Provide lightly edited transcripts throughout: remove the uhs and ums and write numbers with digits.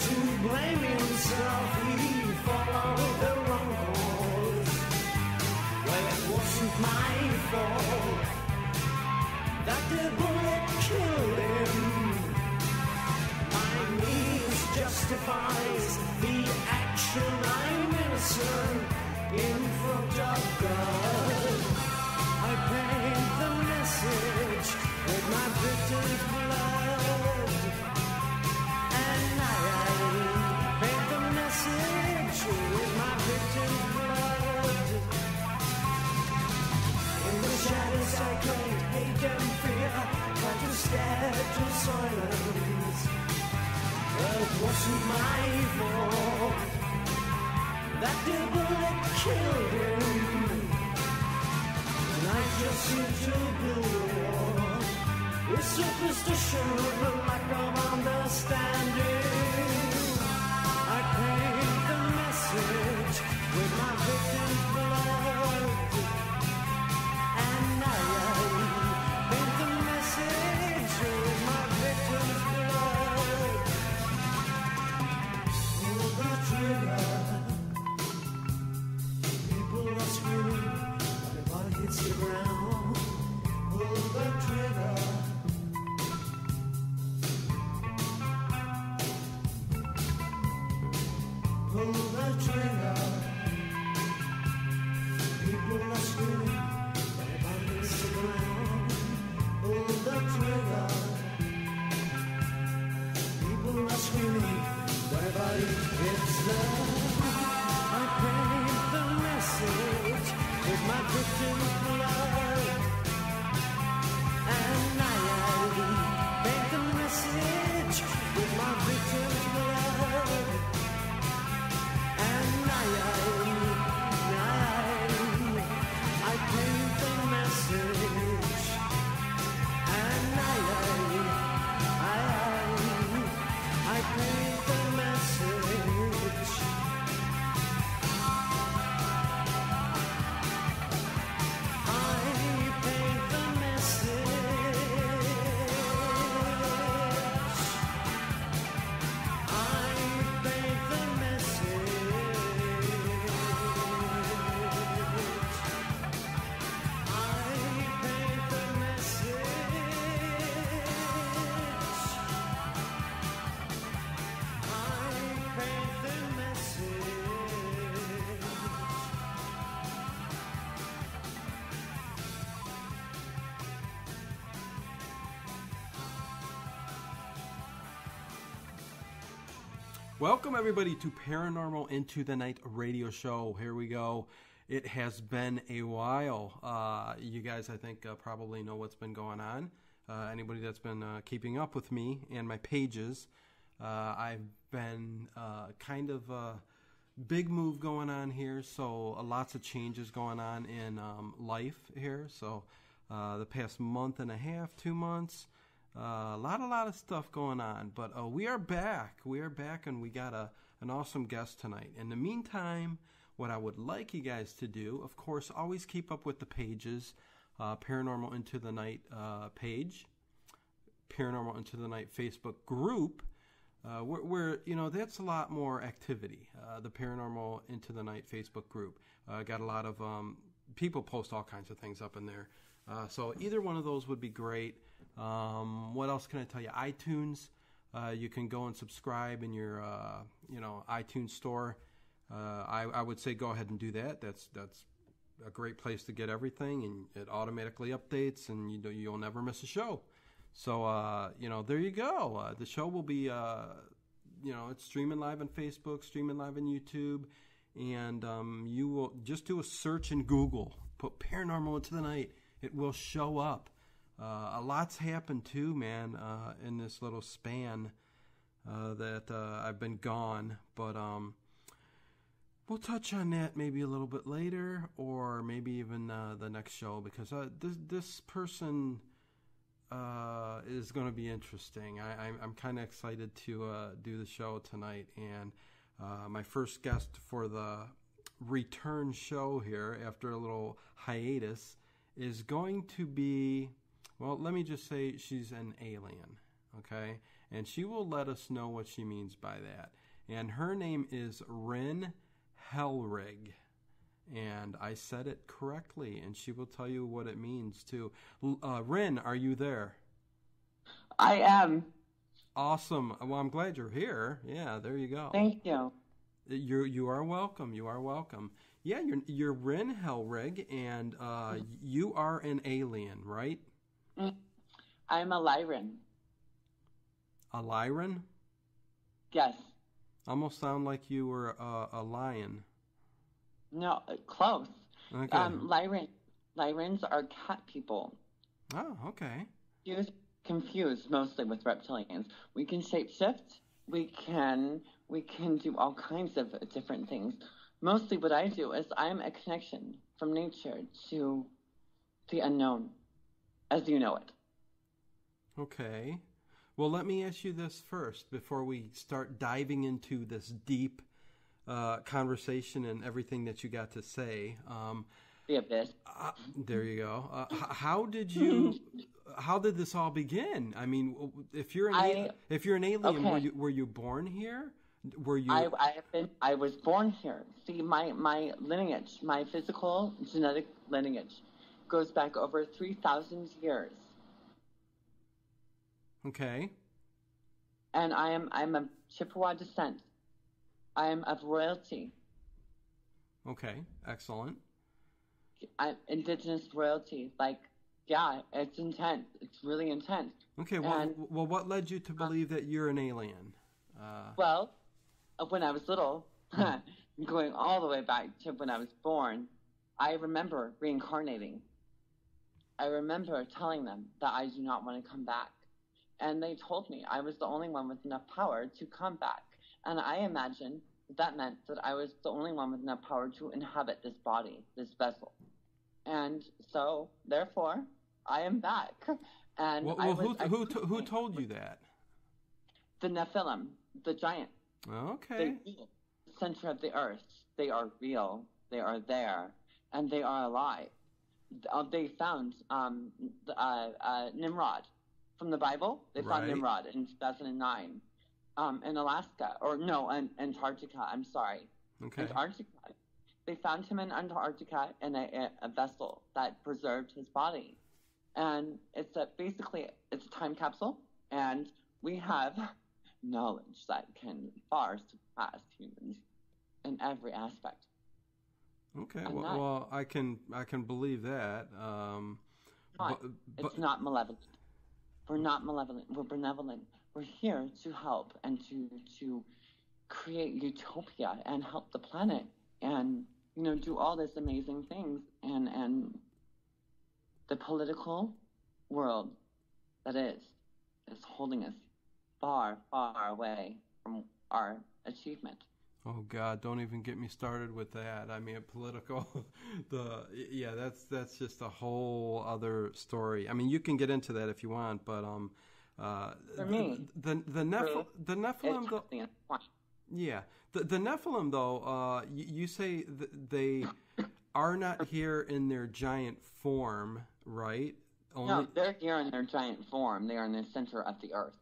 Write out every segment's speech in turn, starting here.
to blame himself, he followed the wrong course. Well, it wasn't my fault that the bullet killed him. My means justifies the action. I'm innocent in front of God. I paint the message with my victim's blood. And I paint the message with my victim's blood. In the shadows I create hate and fear, try to stare to silence. Well, it wasn't my fault that the bullet killed him. And I just need to build a wall with superstition, with a lack of understanding. I paint the message with my victim's blood. And I paint the message with my victim's blood. Pull the trigger. People are screaming, but the body hits the ground. Pull the trigger. Pull the trigger. People are screaming, but the body hits the ground. Pull the trigger. People are screaming, but the body hits the ground. I paint the message with my victim's blood. And I paint the message with my victim's blood. And I paint the message. And I paint the message. Welcome everybody to Paranormal Into the Night radio show. Here we go. It has been a while. You guys, I think, probably know what's been going on. Anybody that's been keeping up with me and my pages, I've been kind of a big move going on here. So lots of changes going on in life here. So the past month and a half, 2 months, a lot of stuff going on, but we are back. We are back, and we got an awesome guest tonight. In the meantime, what I would like you guys to do, of course, always keep up with the pages. Paranormal Into the Night page, Paranormal Into the Night Facebook group, where that's a lot more activity. The Paranormal Into the Night Facebook group got a lot of people post all kinds of things up in there. So either one of those would be great. What else can I tell you? iTunes, you can go and subscribe in your iTunes store. I would say go ahead and do that. That's a great place to get everything, and it automatically updates, and you'll never miss a show. So there you go. The show will be it's streaming live on Facebook, streaming live on YouTube, and you will just do a search in Google, put Paranormal Into the Night. It will show up. A lot's happened too, man, in this little span that I've been gone. But we'll touch on that maybe a little bit later, or maybe even the next show, because this person is going to be interesting. I'm kind of excited to do the show tonight, and my first guest for the return show here after a little hiatus is going to be, well, let me just say she's an alien, okay? and she will let us know what she means by that. And her name is Rin Hellrig. And I said it correctly, and she will tell you what it means too. Rin, are you there? I am. Awesome. Well, I'm glad you're here. Yeah, there you go. Thank you. You are welcome. You are welcome. Yeah, you're Rin Hellrig, and you are an alien, right? I'm a Lyran. A Lyran? Yes. Almost sound like you were a lion. No, close. Okay. Lyrans are cat people. Oh, okay. Confused mostly with reptilians. We can shapeshift. We can do all kinds of different things. Mostly what I do is I'm a connection from nature to the unknown, as you know it. Okay. Well, let me ask you this first before we start diving into this deep conversation and everything that you got to say. The abyss. There you go. How did this all begin? I mean, if you're an alien, okay. were you born here? Were you? I was born here. See, my lineage, my physical genetic lineage, goes back over 3,000 years. Okay. And I'm of Chippewa descent. I am of royalty. Okay, excellent. I'm indigenous royalty. Like, yeah, it's intense. It's really intense. Okay, well, what led you to believe that you're an alien? Well, when I was little, going all the way back to when I was born, I remember reincarnating. I remember telling them that I do not want to come back. And they told me I was the only one with enough power to come back. And I imagined that meant that I was the only one with enough power to inhabit this body, this vessel. And so, therefore, I am back. And who told you that? The NEPHILIM, the giant. Okay. The center of the earth. They are real. They are there. And they are alive. They found Nimrod. From the Bible, they found Nimrod in 2009 in Alaska. In Antarctica. I'm sorry. Okay. Antarctica. They found him in Antarctica in a vessel that preserved his body. And it's basically a time capsule, and we have knowledge that can far surpass humans in every aspect. Okay, well, I can believe that. It's not malevolent. We're not malevolent. We're benevolent. We're here to help and to create utopia and help the planet and do all these amazing things. And the political world that is holding us far, far away from our achievement. Oh God! Don't even get me started with that. I mean, political. That's just a whole other story. I mean, you can get into that if you want, but for me, the Nephilim, though. Yeah, the Nephilim, though. You say they are not here in their giant form, right? No, they're here in their giant form. They are in the center of the earth.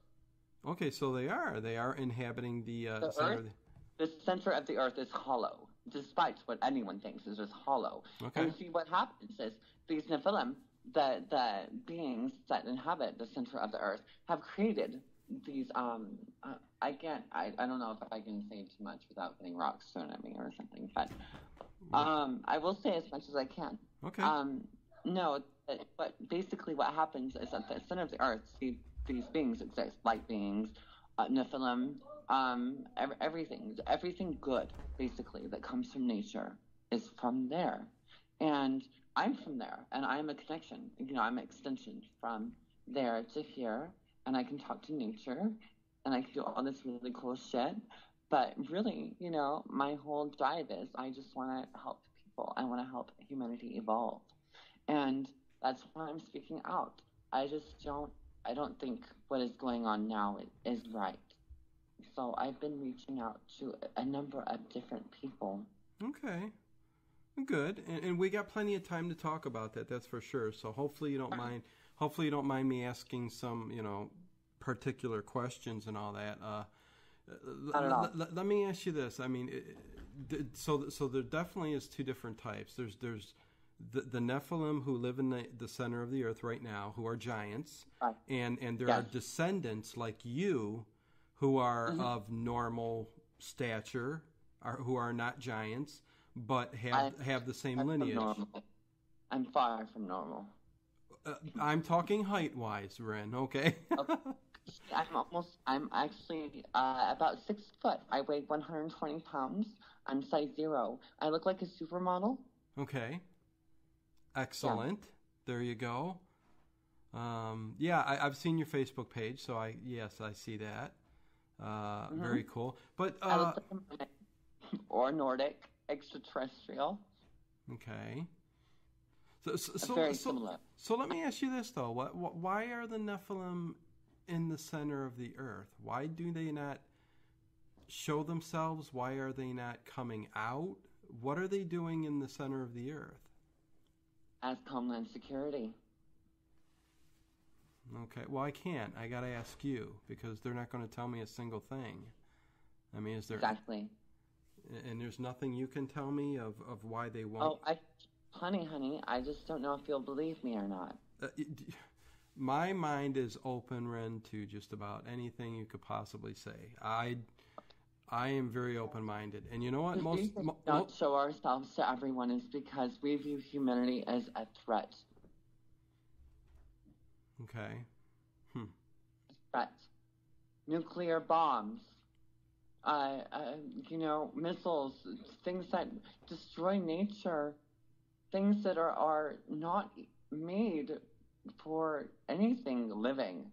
Okay, so they are inhabiting the center. Earth? The center of the earth is hollow, despite what anyone thinks is just hollow. Okay. And see, what happens is these Nephilim, the beings that inhabit the center of the earth, have created these. I don't know if I can say too much without getting rocks thrown at me or something, but I will say as much as I can. Okay. No, but basically what happens is at the center of the earth, these beings exist, light beings, Nephilim. Everything good, basically, that comes from nature is from there. And I'm from there, and I'm a connection. I'm an extension from there to here, and I can talk to nature, and I can do all this really cool shit. But really, my whole drive is I just want to help people. I want to help humanity evolve. And that's why I'm speaking out. I don't think what is going on now is right. So I've been reaching out to a number of different people. Okay, good, and we got plenty of time to talk about that. That's for sure. So hopefully you don't mind. Hopefully you don't mind me asking some, particular questions and all that. Not at all. Let me ask you this. I mean, so there definitely is two different types. There's the Nephilim who live in the center of the earth right now, who are giants, Right. and there Yes. are descendants like you who are of normal stature, who are not giants, but have the same I'm lineage. normal. I'm far from normal. I'm talking height-wise, Ren, okay? Okay. I'm actually about 6 foot. I weigh 120 pounds. I'm size 0. I look like a supermodel. Okay. Excellent. Yeah. There you go. I've seen your Facebook page, so I see that. Very cool. But I look like or Nordic, extraterrestrial. Okay. So very similar. So let me ask you this though: why are the Nephilim in the center of the earth? Why do they not show themselves? Why are they not coming out? What are they doing in the center of the earth? As Homeland Security. Okay. Well, I can't. I got to ask you because they're not going to tell me a single thing. I mean, is there exactly? And there's nothing you can tell me of why they won't. Oh, honey, I just don't know if you'll believe me or not. My mind is open, Ren, to just about anything you could possibly say. I am very open-minded, and you know what? The reason we don't show ourselves to everyone is because we view humanity as a threat. Okay. Threat. Nuclear bombs. Missiles, things that destroy nature, things that are not made for anything living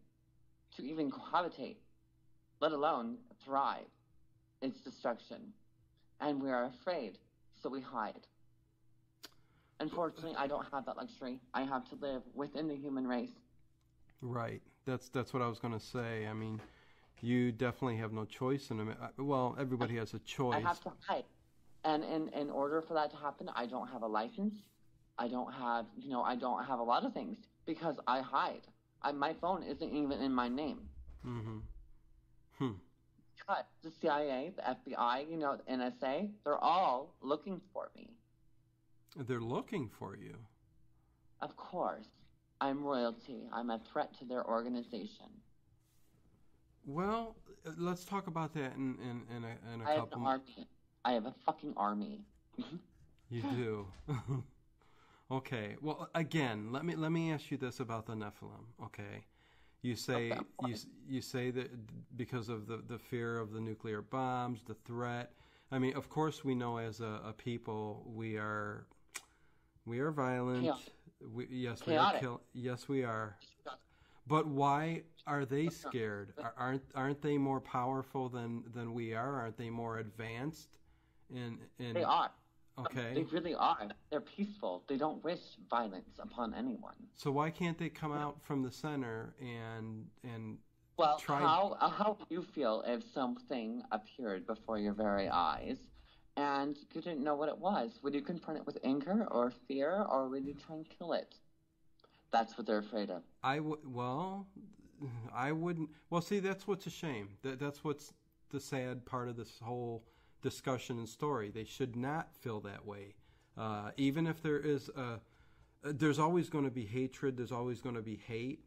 to even cohabitate, let alone thrive. It's destruction. And we are afraid, so we hide. Unfortunately, I don't have that luxury. I have to live within the human race. Right. That's what I was going to say. I mean, you definitely have no choice in it. Well, everybody has a choice. I have to hide. And in order for that to happen, I don't have a license. I don't have a lot of things because I hide. My phone isn't even in my name. Mm-hmm. But the CIA, the FBI, the NSA, they're all looking for me. They're looking for you? Of course. I'm royalty. I'm a threat to their organization. Well, let's talk about that in a couple. I have an army. I have a fucking army. You do. Okay. Well, again, let me ask you this about the Nephilim. Okay. You say you say that because of the fear of the nuclear bombs, the threat. I mean, of course, we know as a people we are violent. Yeah. Yes, we are. But why are they scared? Aren't they more powerful than we are? Aren't they more advanced? They are. Okay. They really are. They're peaceful. They don't wish violence upon anyone. So why can't they come out from the center and try? How would you feel if something appeared before your very eyes and you didn't know what it was? Would you confront it with anger or fear, or would you try and kill it? That's what they're afraid of. I wouldn't. Well, see, that's what's a shame. That's what's the sad part of this whole discussion and story. They should not feel that way. Even if there's always going to be hatred. There's always going to be hate.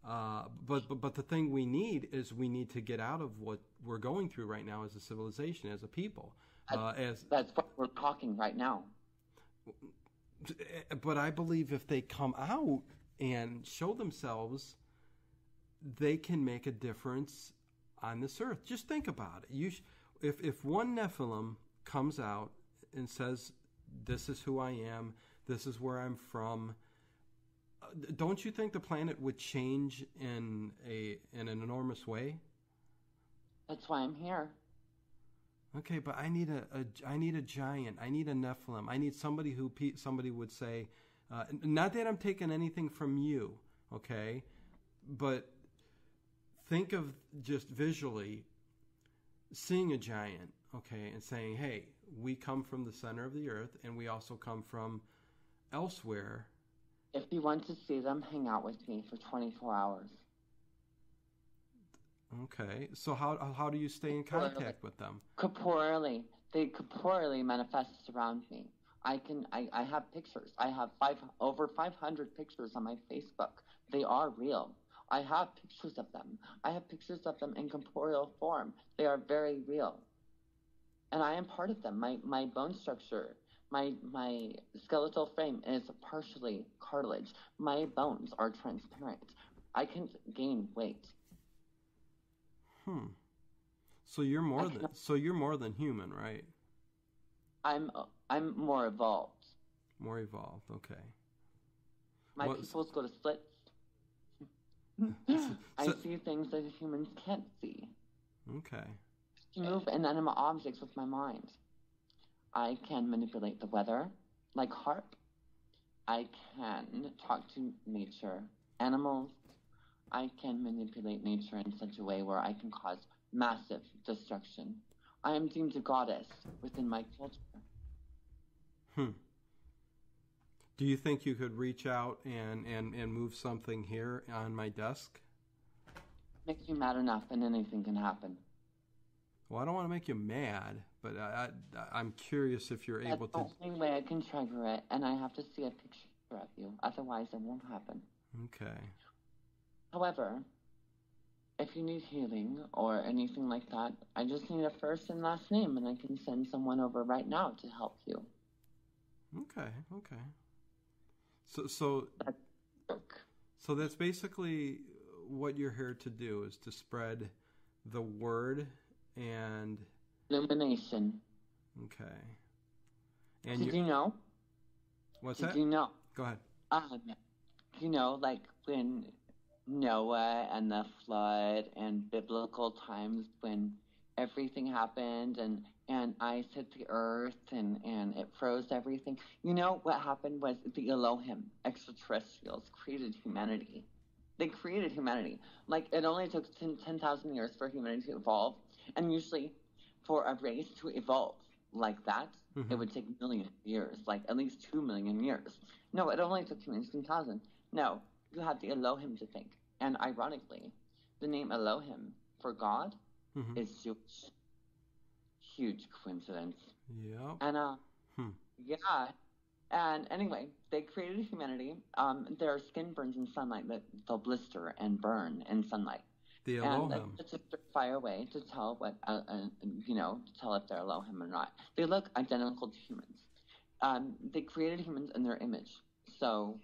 But the thing we need to get out of what we're going through right now as a civilization, as a people. That's what we're talking right now. But I believe if they come out and show themselves, they can make a difference on this earth. Just think about it. If one Nephilim comes out and says, "This is who I am. This is where I'm from," don't you think the planet would change in an enormous way? That's why I'm here. Okay, but I need a giant. I need a Nephilim. I need somebody who somebody would say, not that I'm taking anything from you, okay, but think of just visually seeing a giant, okay, and saying, "Hey, we come from the center of the earth, and we also come from elsewhere." If you want to see them, hang out with me for 24 hours. Okay. So how do you stay in contact with them? Corporeally. They corporeally manifest around me. I have pictures. I have over 500 pictures on my Facebook. They are real. I have pictures of them. I have pictures of them in corporeal form. They are very real. And I am part of them. My bone structure, my skeletal frame is partially cartilage. My bones are transparent. I can gain weight. So you're more than human, right? I'm more evolved. More evolved, okay. My pupils go to slits. I see things that humans can't see. Okay. I move inanimate objects with my mind. I can manipulate the weather, like harp. I can talk to nature, animals. I can manipulate nature in such a way where I can cause massive destruction. I am deemed a goddess within my culture. Do you think you could reach out and move something here on my desk? Makes you mad enough and anything can happen. Well, I don't want to make you mad, but I'm curious if you're able to... That's the only way I can trigger it, and I have to see a picture of you. Otherwise, it won't happen. Okay. However, if you need healing or anything like that, I just need a first and last name, and I can send someone over right now to help you. Okay. So that's basically what you're here to do, is to spread the word and illumination. Okay. And Did you know? What's that? Did you know? Go ahead. You know, like when Noah and the flood and biblical times when everything happened and ice hit the earth and it froze everything. You know what happened was the Elohim, extraterrestrials, created humanity. They created humanity. Like, it only took 10,000 years for humanity to evolve. And usually for a race to evolve like that, it would take million years, like at least 2 million years. No, it only took humans 10,000. No, you have the Elohim to think. And ironically, the name Elohim for God is Jewish. Huge coincidence. Yeah. And yeah. And anyway, they created humanity. Their skin burns in sunlight, that they'll blister and burn in sunlight. The Elohim. And that's just a fire way to tell what, to tell if they're Elohim or not. They look identical to humans. They created humans in their image. So,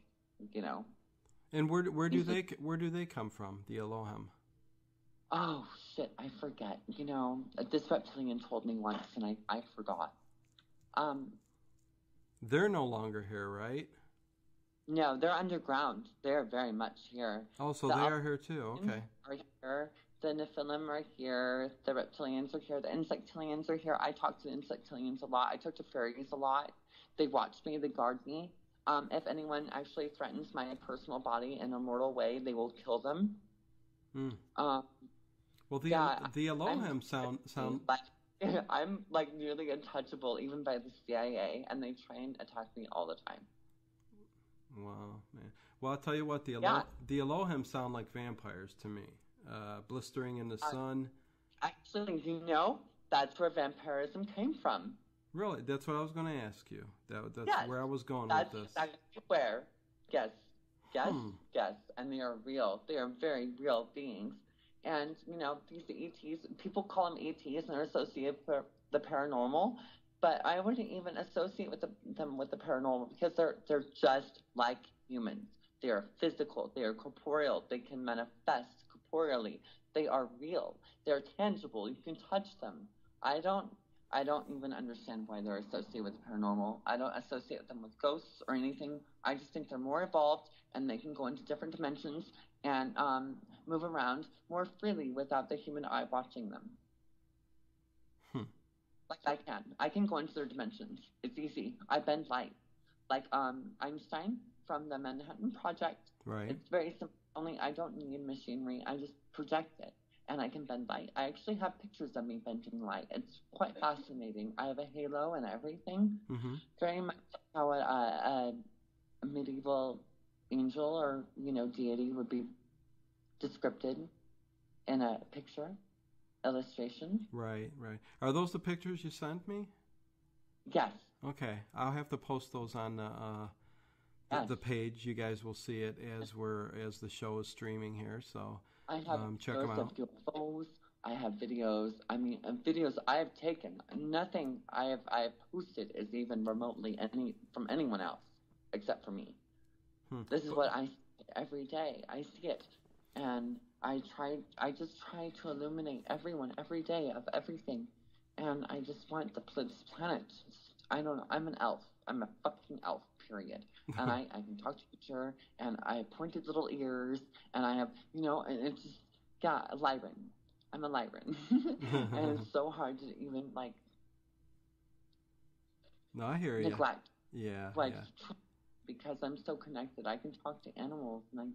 And where do they come from? The Elohim. Oh shit! I forget. This reptilian told me once, and I forgot. They're no longer here, right? No, they're underground. They're very much here. Oh, so they are here too. Okay. Are here. The NEPHILIM are here. The reptilians are here. The insectilians are here. I talk to the insectilians a lot. I talk to fairies a lot. They watch me. They guard me. If anyone actually threatens my personal body in a mortal way, they will kill them. Well, the Elohim sound. I'm like nearly untouchable, even by the CIA, and they try and attack me all the time. Wow, man. Well, I'll tell you what, the Elohim sound like vampires to me. Blistering in the sun. Actually, that's where vampirism came from. Really? That's what I was going to ask you. That's where I was going with this. That's where. Yes. And they are real. They are very real beings. And, these ETs, people call them ETs and they're associated with the paranormal. But I wouldn't even associate them with the paranormal because they're just like humans. They are physical. They are corporeal. They can manifest corporeally. They are real. They're tangible. You can touch them. I don't even understand why they're associated with the paranormal. I don't associate them with ghosts or anything. I just think they're more evolved and they can go into different dimensions and move around more freely without the human eye watching them. Like I can go into their dimensions. It's easy. I bend light. Like Einstein from the Manhattan Project. Right. It's very simple. Only I don't need machinery. I just project it. And I can bend light. I actually have pictures of me bending light. It's quite fascinating. I have a halo and everything. Very much how a medieval angel or, deity would be described. in a picture, illustration. Right. Are those the pictures you sent me? Yes. Okay, I'll have to post those on the page. You guys will see it as the show is streaming here. So I have check them videos out. of UFOs. I have videos. I mean, videos I have taken. Nothing I have posted is even remotely from anyone else except for me. This is what I see every day. I see it, and I just try to illuminate everyone every day of everything, and I just want this planet. I don't know. I'm an elf. I'm a fucking elf. Period. And I can talk to nature, and I have pointed little ears, and I have and it's just a Lyran. I'm a Lyran, and it's so hard to even No, I hear you. neglect. Yeah. Because I'm so connected. I can talk to animals, and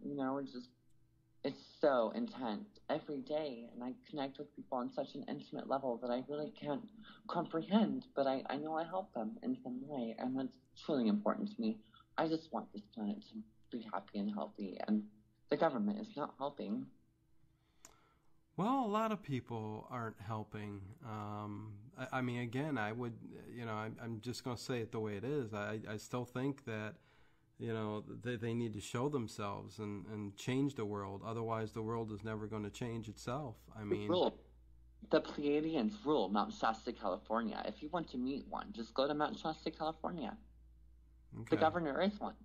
it's so intense every day, and I connect with people on such an intimate level that I really can't comprehend, but I know I help them in some way, and that's truly important to me. I just want this planet to be happy and healthy, and the government is not helping. Well, a lot of people aren't helping. I mean, again, I would, I'm just going to say it the way it is. I still think that, they need to show themselves and change the world. Otherwise, the world is never going to change itself. I mean, the Pleiadians rule Mount Shasta, California. If you want to meet one, just go to Mount Shasta, California. Okay. The governor is one,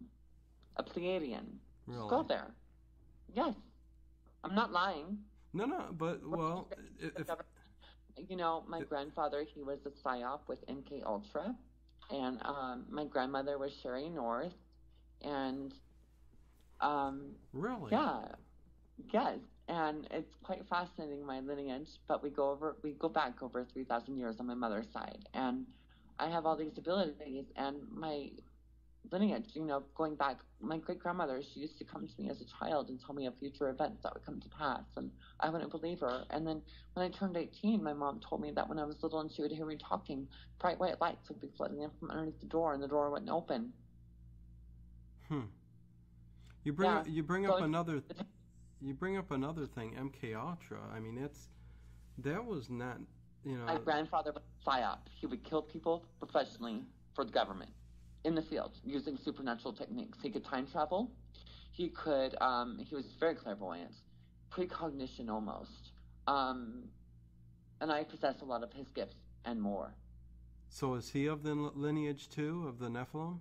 a Pleiadian. Really? Just go there. Yes, I'm not lying. No, but well, my grandfather, he was a PSYOP with MK Ultra, and my grandmother was Sherry North, and really, yes, and it's quite fascinating, my lineage. But we go back over 3,000 years on my mother's side, and I have all these abilities, and my lineage, going back, my great-grandmother, she used to come to me as a child and tell me of future events that would come to pass, and I wouldn't believe her. And then when I turned 18, my mom told me that when I was little and she would hear me talking, bright white lights would be flooding in from underneath the door, and the door wouldn't open. You bring up another thing, MK Ultra. I mean, that was not, My grandfather was a PSYOP. He would kill people professionally for the government. In the field, using supernatural techniques. He could time travel. He could, he was very clairvoyant, precognition almost. And I possess a lot of his gifts and more. So is he of the lineage too, of the Nephilim?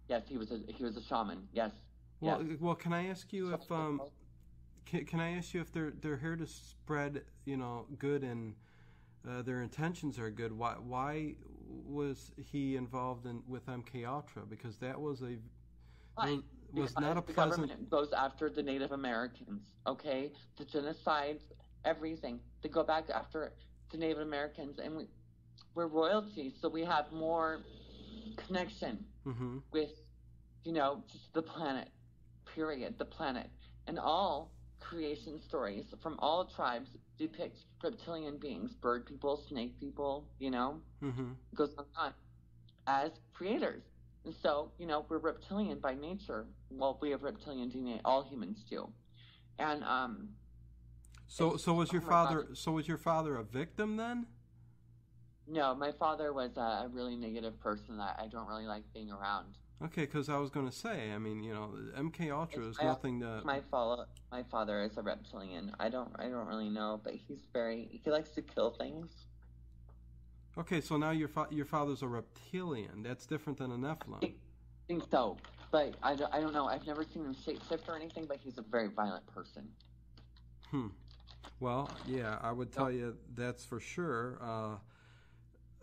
Yes, he was a shaman. Yes. Well, can I ask you if can I ask you if they're here to spread, good and their intentions are good? Why was he involved with MK Ultra? Because that was not a pleasant. The government goes after the Native Americans. Okay, the genocides, everything. They go back after the Native Americans, and we're royalty, so we have more connection with, just the planet. Period. The planet, and all creation stories from all tribes depict reptilian beings, bird people, snake people, goes on as creators. And so, we're reptilian by nature. Well, we have reptilian DNA. All humans do. And So was your father a victim then? No, my father was a really negative person that I don't really like being around. Okay, because I was going to say, I mean, MK Ultra is nothing to. My father is a reptilian. I don't really know, but he likes to kill things. Okay, so now your father's a reptilian. That's different than a Nephilim. I think so, but I don't know. I've never seen him shapeshift or anything, but he's a very violent person. Well, yeah, I would tell you that's for sure.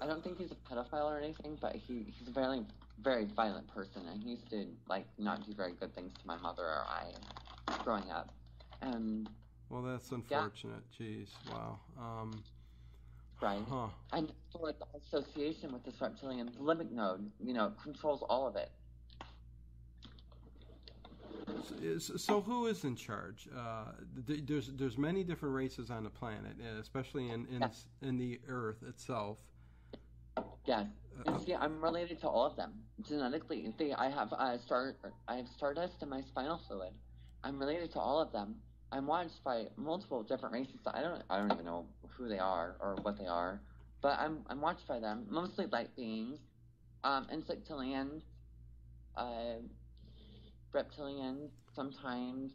I don't think he's a pedophile or anything, but he's a very, very violent person, and he used to not do very good things to my mother or I growing up. And well, that's unfortunate. Yeah. Jeez, wow. Right. Huh. And for the association with this reptilian, the limbic node, controls all of it. So who is in charge? There's many different races on the planet, especially in the Earth itself. Yes. See, I'm related to all of them genetically. I have Stardust in my spinal fluid. I'm related to all of them. I'm watched by multiple different races. I don't even know who they are or what they are, but I'm watched by them. Mostly light beings, insectilians, uh, reptilians sometimes.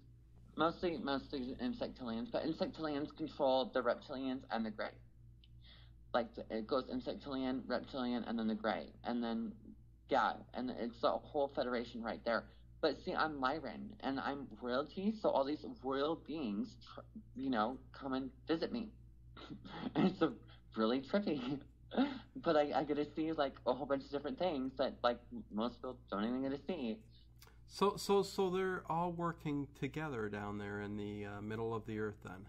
Mostly insectilians, but insectilians control the reptilians and the gray. Like it goes insectilian, reptilian, and then the gray, and then yeah, and it's a whole federation right there. But see, I'm Lyran, and I'm royalty, so all these royal beings, come and visit me. And it's really trippy. But I get to see like a whole bunch of different things that like most people don't even get to see. So they're all working together down there in the middle of the earth, then.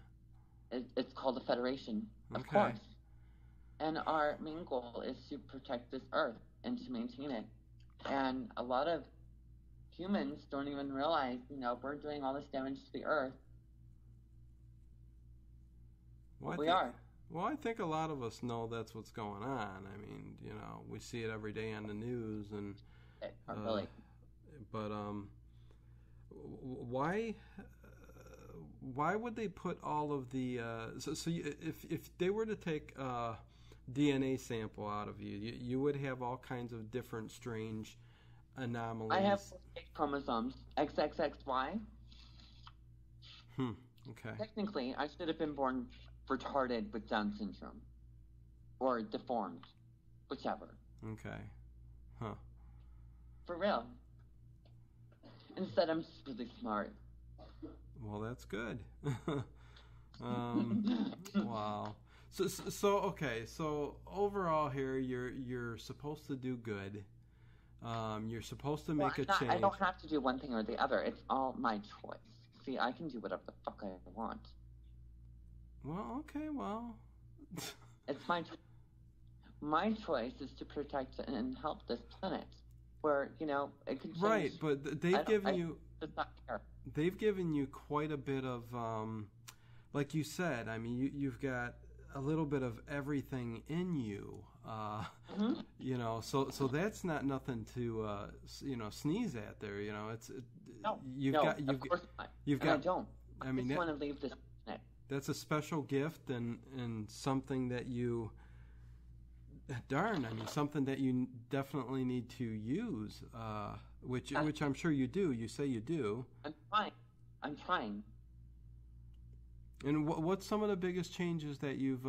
It's called a federation, of Okay. course. And our main goal is to protect this earth and to maintain it. And a lot of humans don't even realize, we're doing all this damage to the earth. Well, we are. Well, I think a lot of us know that's what's going on. I mean, we see it every day on the news, and really. But why would they put all of the if they were to take DNA sample out of you would have all kinds of different strange anomalies. I have 8 chromosomes, XXXY. Okay. Technically, I should have been born retarded with Down syndrome. Or deformed. Whichever. Okay. Huh. For real. Instead, I'm just really smart. Well, that's good. Wow. So okay. So overall, here you're supposed to do good. You're supposed to make a change. I don't have to do one thing or the other. It's all my choice. See, I can do whatever the fuck I want. Well, okay. Well, it's my choice. My choice is to protect and help this planet, where it can change. Right, but they've given you quite a bit of, like you said. I mean, you've got a little bit of everything in you. So that's not nothing to sneeze at. There, I don't. I just want to leave this planet. That's a special gift and something that you. Darn, I mean, something that you definitely need to use, which I'm sure you do. You say you do. I'm trying. And what's some of the biggest changes that you've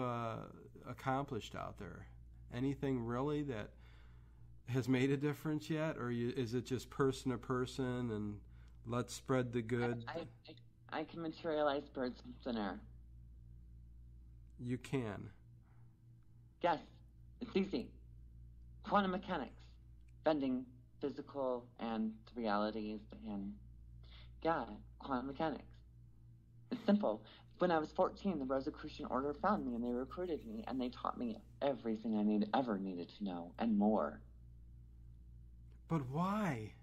accomplished out there? Anything really that has made a difference yet? Or is it just person to person and let's spread the good? I can materialize birds from thin air. You can? Yes. It's easy. Quantum mechanics. Bending physical and realities and, quantum mechanics. It's simple. When I was 14, the Rosicrucian Order found me and they recruited me and they taught me everything I ever needed to know and more. But why?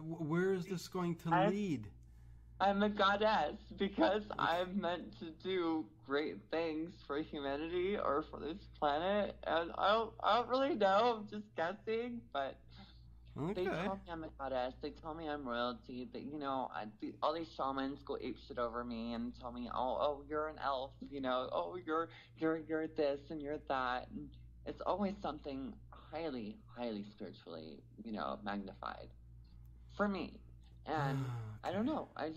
Where is this going to lead? I'm a goddess because I'm meant to do great things for humanity or for this planet, and I don't really know. I'm just guessing, but they tell me I'm a goddess. They tell me I'm royalty. That all these shamans go apeshit over me and tell me, oh, you're an elf. Oh, you're this and you're that. And it's always something highly, highly spiritually, magnified for me. And I don't know. I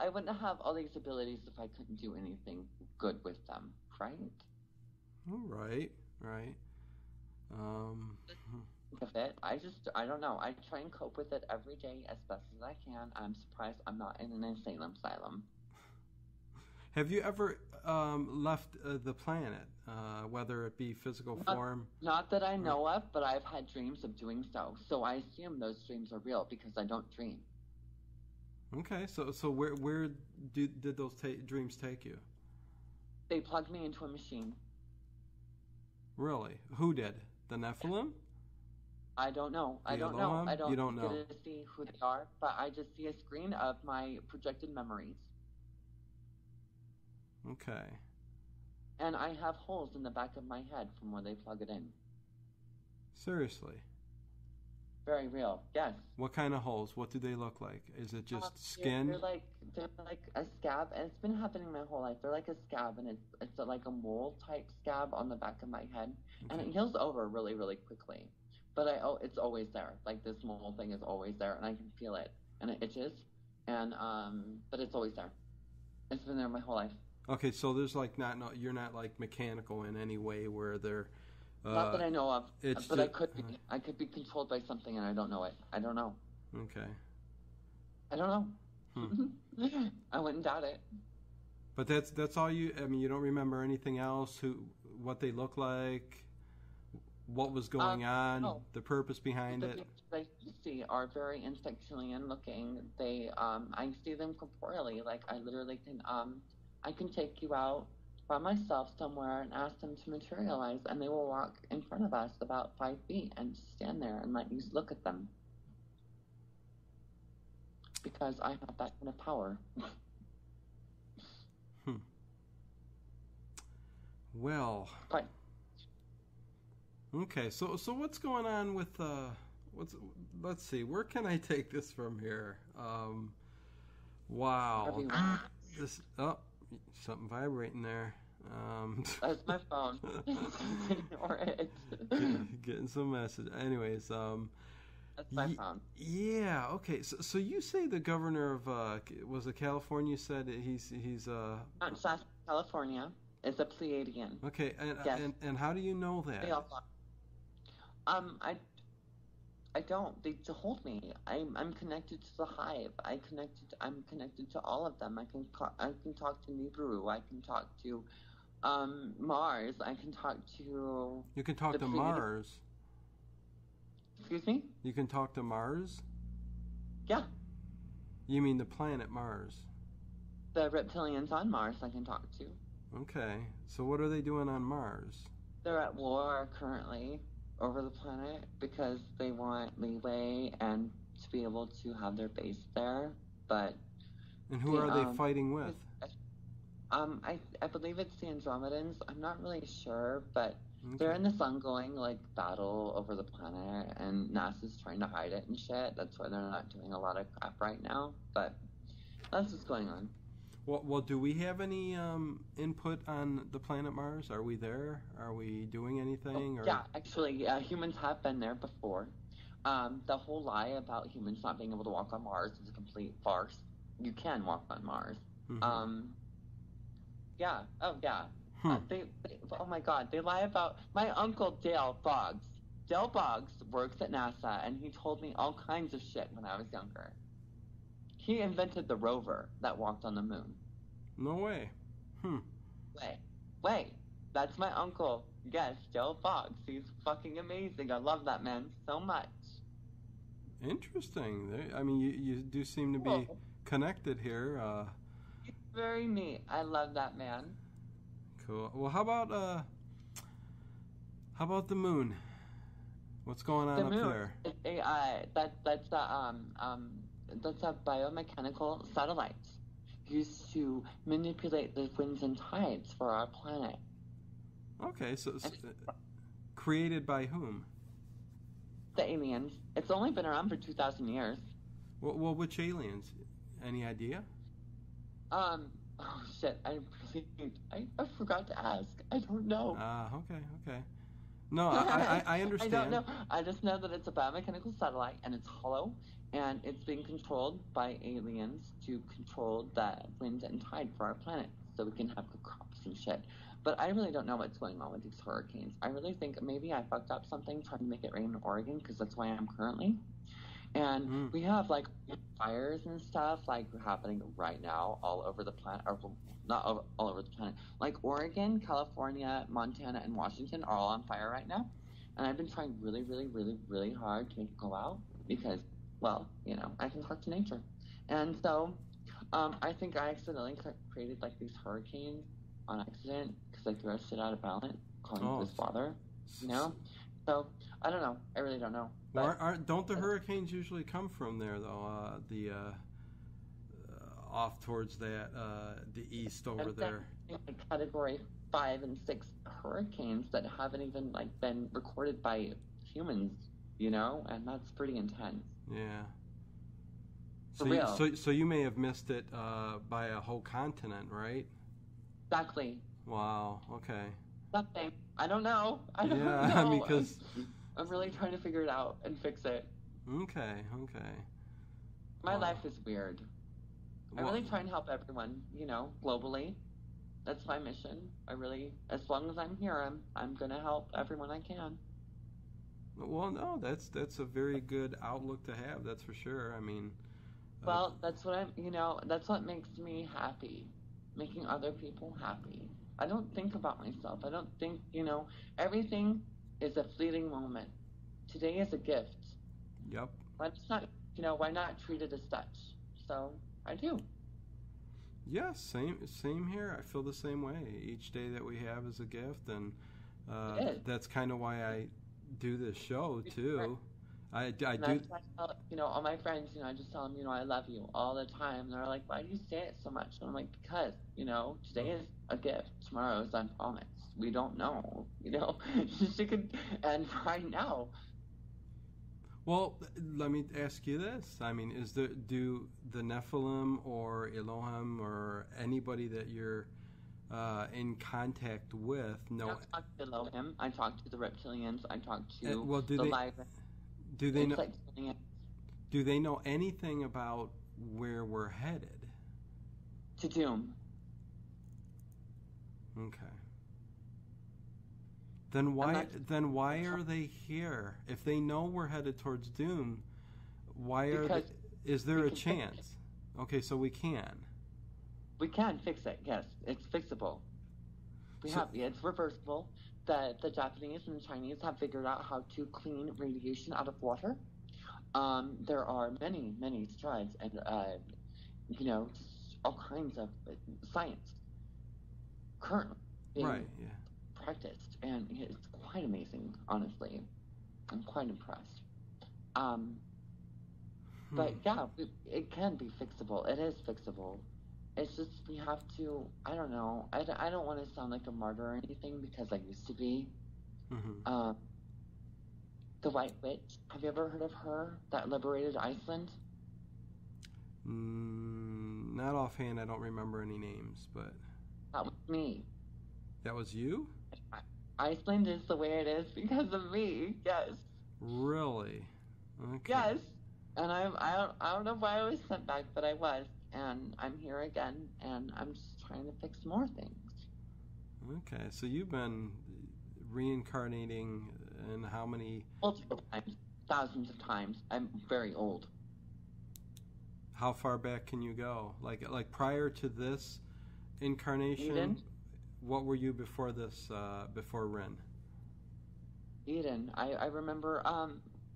wouldn't have all these abilities if I couldn't do anything good with them, right? All right. With it, I don't know. I try and cope with it every day as best as I can. I'm surprised I'm not in an asylum. Have you ever left the planet, whether it be physical form? Not that I know of, but I've had dreams of doing so. So I assume those dreams are real because I don't dream. Okay, so where did those dreams take you? They plugged me into a machine. Really? Who did? The NEPHILIM? I don't know. I don't You don't know. Get to see who they are, but I just see a screen of my projected memories. Okay. And I have holes in the back of my head from where they plug it in. Seriously? very real. Yes. What kind of holes? What do they look like? Is it just They're, skin? they're like a scab, and it's been happening my whole life. They're like a scab, and it's like a mole type scab on the back of my head, and it heals over really really quickly. But it's always there. Like this mole thing is always there, and I can feel it, and it itches, and but it's always there. It's been there my whole life. Okay, so there's like no, you're not like mechanical in any way where they're. Not that I know of, it's but just, I could be. I could be controlled by something, and I don't know it. I don't know. Okay. I don't know. I wouldn't doubt it. But that's all you. I mean, you don't remember anything else? What they look like, what was going on, no. the purpose behind it. The things I see are very insectilian looking. They, I see them corporeally. Like I literally can, I can take you out by myself somewhere and ask them to materialize, and they will walk in front of us about 5 feet and stand there and let you look at them. Because I have that kind of power. Well. But, okay, so what's going on with let's see, where can I take this from here? Wow. This something vibrating there. That's my phone. Ignore it. Getting some message. Anyways, that's my phone. Yeah. Okay. So you say the governor of was it California said that he's South California is a Pleiadian. Okay. Yes. And how do you know that? They all I don't. They told me. I'm connected to the hive. I'm connected to all of them. I can talk to Nibiru. I can talk to Mars. I can talk to. You can talk to Mars. Excuse me? You can talk to Mars? Yeah. You mean the planet Mars? The reptilians on Mars I can talk to. Okay. So what are they doing on Mars? They're at war currently over the planet because they want leeway and to be able to have their base there. But and who are they fighting with? I believe it's the Andromedans. I'm not really sure, but they're in this ongoing like battle over the planet, and NASA's trying to hide it and shit. That's why they're not doing a lot of crap right now. But that's what's going on. Well, do we have any input on the planet Mars? Are we there? Are we doing anything? Yeah, actually, humans have been there before. The whole lie about humans not being able to walk on Mars is a complete farce. You can walk on Mars. Mm-hmm. Yeah. Oh, yeah. Oh my God, they lie about my uncle Dale Boggs. Dale Boggs works at NASA, and he told me all kinds of shit when I was younger. He invented the rover that walked on the moon. No way. Wait. That's my uncle. Yes, Dale Boggs. He's fucking amazing. I love that man so much. Interesting. I mean, you do seem to be connected here. He's very neat. I love that man. Cool. Well, how about the moon? What's going on up there? That's a biomechanical satellite used to manipulate the winds and tides for our planet. Okay, so created by whom? The aliens. It's only been around for 2,000 years. Well, which aliens? Any idea? Oh shit! I forgot to ask. I don't know. Okay. No, I understand. I don't know. I just know that it's a biomechanical satellite and it's hollow, and it's being controlled by aliens to control the wind and tide for our planet, so we can have good crops and shit. But I really don't know what's going on with these hurricanes. I really think maybe I fucked up something trying to make it rain in Oregon, because that's why I'm currently. And we have like fires and stuff like happening right now all over the planet, or not all over the planet. Like Oregon, California, Montana, and Washington are all on fire right now. And I've been trying really, really, really, really hard to make it go out because, well, you know, I can talk to nature. And so I think I accidentally created like these hurricanes on accident because I threw shit out of balance, calling this water, you know? So I don't know. I really don't know. Well, don't the hurricanes usually come from there though? Off towards that the east over there. Category 5 and 6 hurricanes that haven't even like been recorded by humans and that's pretty intense. Yeah. For real. So you may have missed it by a whole continent, right? Exactly. Wow. Okay. Something. I don't know. I don't Yeah, know. I mean, because I'm really trying to figure it out and fix it. okay. My Wow. life is weird. I Well, really try and help everyone, globally. That's my mission. As long as I'm here, I'm gonna help everyone I can. well, no, that's a very good outlook to have. That's for sure. I mean, Well, that's what that's what makes me happy, making other people happy. I don't think about myself. I don't think, everything is a fleeting moment. Today is a gift. yep. Why not treat it as such? So I do. Yeah, same here. I feel the same way. Each day that we have is a gift, and It is. that's kind of why I do this show too. I And do. I try to tell, all my friends, I just tell them, I love you all the time. And they're like, why do you say it so much? And I'm like, because, today is a gift. Tomorrow is unpromised. We don't know, she could, and right now. Well, let me ask you this. I mean, do the Nephilim or Elohim or anybody that you're in contact with know? I talk to Elohim. I talk to the reptilians. I talk to Well, the live. do they know? Like, Do they know anything about where we're headed? to doom. Okay. Then why are they here? If they know we're headed towards doom, why are they? Is there a chance? Okay, so we can. We can fix it. Yes, it's fixable. It's reversible. The Japanese and the Chinese have figured out how to clean radiation out of water. There are many, many strides and all kinds of science currently being practiced, and it's quite amazing. Honestly, I'm quite impressed. But yeah, it can be fixable. It is fixable. It's just we have to. I don't know. I don't want to sound like a martyr or anything because I used to be. Mm-hmm. The White Witch. Have you ever heard of her? That liberated Iceland. Not offhand. I don't remember any names, but That was me. That was you? Iceland is the way it is because of me. Yes. Really? Okay. Yes. And I don't know why I was sent back, but I was, and I'm here again, and I'm just trying to fix more things. Okay, so you've been reincarnating in how many? Multiple times, thousands of times. I'm very old. How far back can you go? Like prior to this incarnation, Eden? What were you before this? Before Ren? Eden. I remember.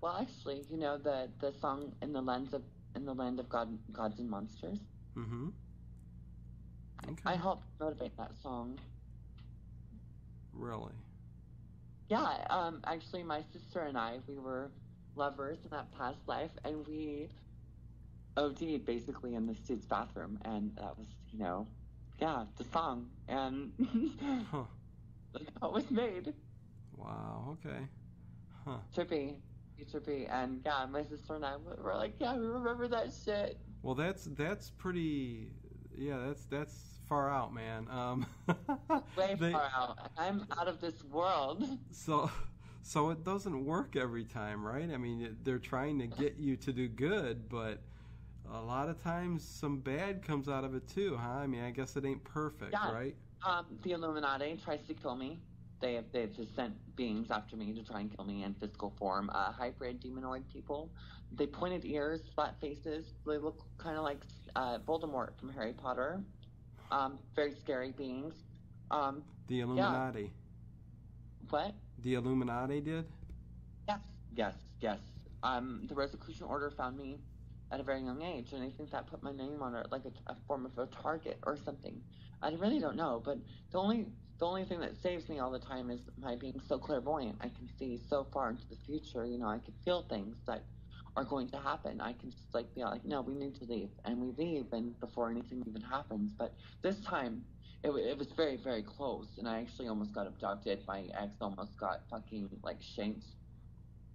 Well, actually, the song in the land of gods and monsters. Mm-hmm. Okay. I helped motivate that song. Really? Yeah. Actually, my sister and I, we were lovers in that past life, and we OD'd basically in this dude's bathroom, and that was, the song, and that's how it was made. Wow. Okay. Huh. Trippy, and yeah, my sister and I were like, yeah, we remember that shit. Well, that's pretty. Yeah, that's far out, man. Way far out. I'm out of this world. So it doesn't work every time, right? I mean, they're trying to get you to do good, but a lot of times some bad comes out of it too, huh? I mean, I guess it ain't perfect, right? The Illuminati tries to kill me. They've just sent beings after me to try and kill me in physical form. Hybrid demonoid people. They pointed ears, flat faces. They look kind of like Voldemort from Harry Potter. Very scary beings. The Illuminati. Yeah. What? The Illuminati did? Yes. The Rosicrucian Order found me at a very young age, and I think that put my name on it like a form of a target or something. I really don't know, but the only thing that saves me all the time is my being so clairvoyant. I can see so far into the future. I can feel things that are going to happen. I can just be like, no, we need to leave, and we leave, and before anything even happens. But this time, it was very, very close, and I actually almost got abducted. My ex almost got fucking shanked.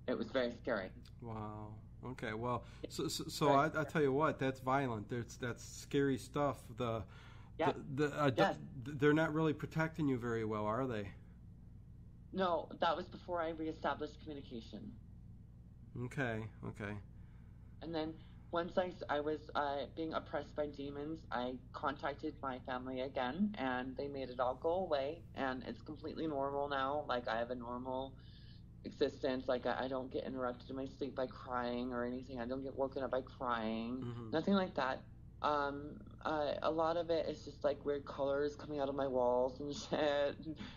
It was very scary. Wow. Okay. Well, so Very I tell you what, that's violent. That's scary stuff. Yeah. Yes. They're not really protecting you very well, are they? No, that was before I reestablished communication. Okay. Okay. And then once I was being oppressed by demons, I contacted my family again, and they made it all go away, and it's completely normal now. Like, I have a normal existence. Like, I don't get interrupted in my sleep by crying or anything. I don't get woken up by crying. Mm-hmm. Nothing like that. A lot of it is just like weird colors coming out of my walls and shit,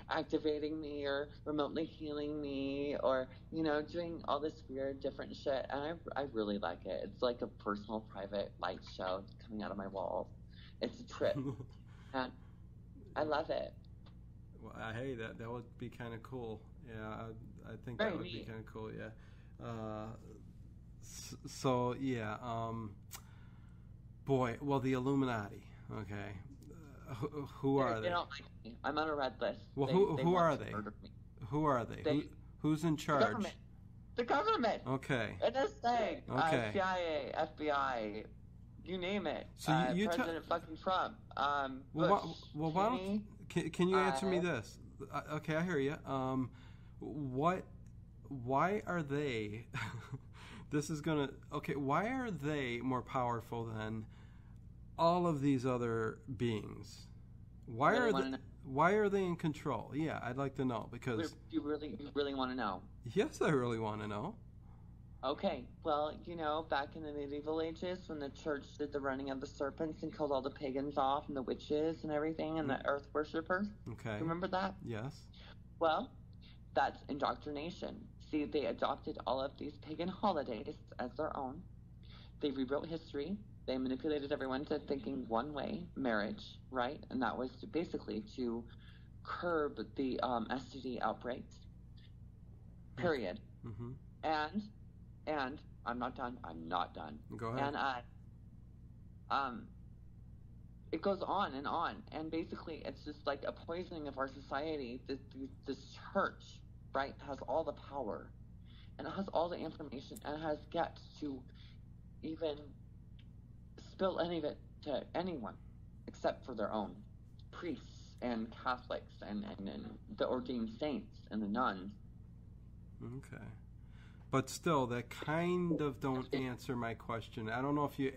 activating me or remotely healing me, or doing all this weird different shit. And I really like it. It's like a personal, private light show coming out of my walls. It's a trip, and I love it. Well, hey, that would be kind of cool. Yeah, I think Very that would be neat. kind of cool. Yeah. So yeah. Boy, well, the Illuminati. Okay, who are They they? don't like me. I'm on a red list. Well, They who want are to they? murder me. Who are they? Who's in The charge? government. The government. Okay. NSA, Okay. CIA, FBI, you name it. So you tell. President fucking Trump. Well, Bush, why don't? Cheney. Can you answer me this? Okay, I hear you. Why are they? This is gonna. Okay, why are they more powerful than all of these other beings? Why Really are wanna they? know? Why are they in control? Yeah, I'd like to know because. You really want to know? Yes, I really want to know. Okay, well, back in the medieval ages when the church did the running of the serpents and killed all the pagans off and the witches and everything and the earth worshippers. Okay. Remember that? Yes. Well, that's indoctrination. See, they adopted all of these pagan holidays as their own. They rewrote history. They manipulated everyone to thinking one way, marriage, right? And that was basically to curb the STD outbreaks. Period. Mm-hmm. And I'm not done. I'm not done. Go ahead. And it goes on, and basically it's just like a poisoning of our society. This church, right, has all the power, and it has all the information, and it has yet to even spill any of it to anyone except for their own priests and Catholics and the ordained saints and the nuns. Okay. But still, that kind of don't answer my question. I don't know if you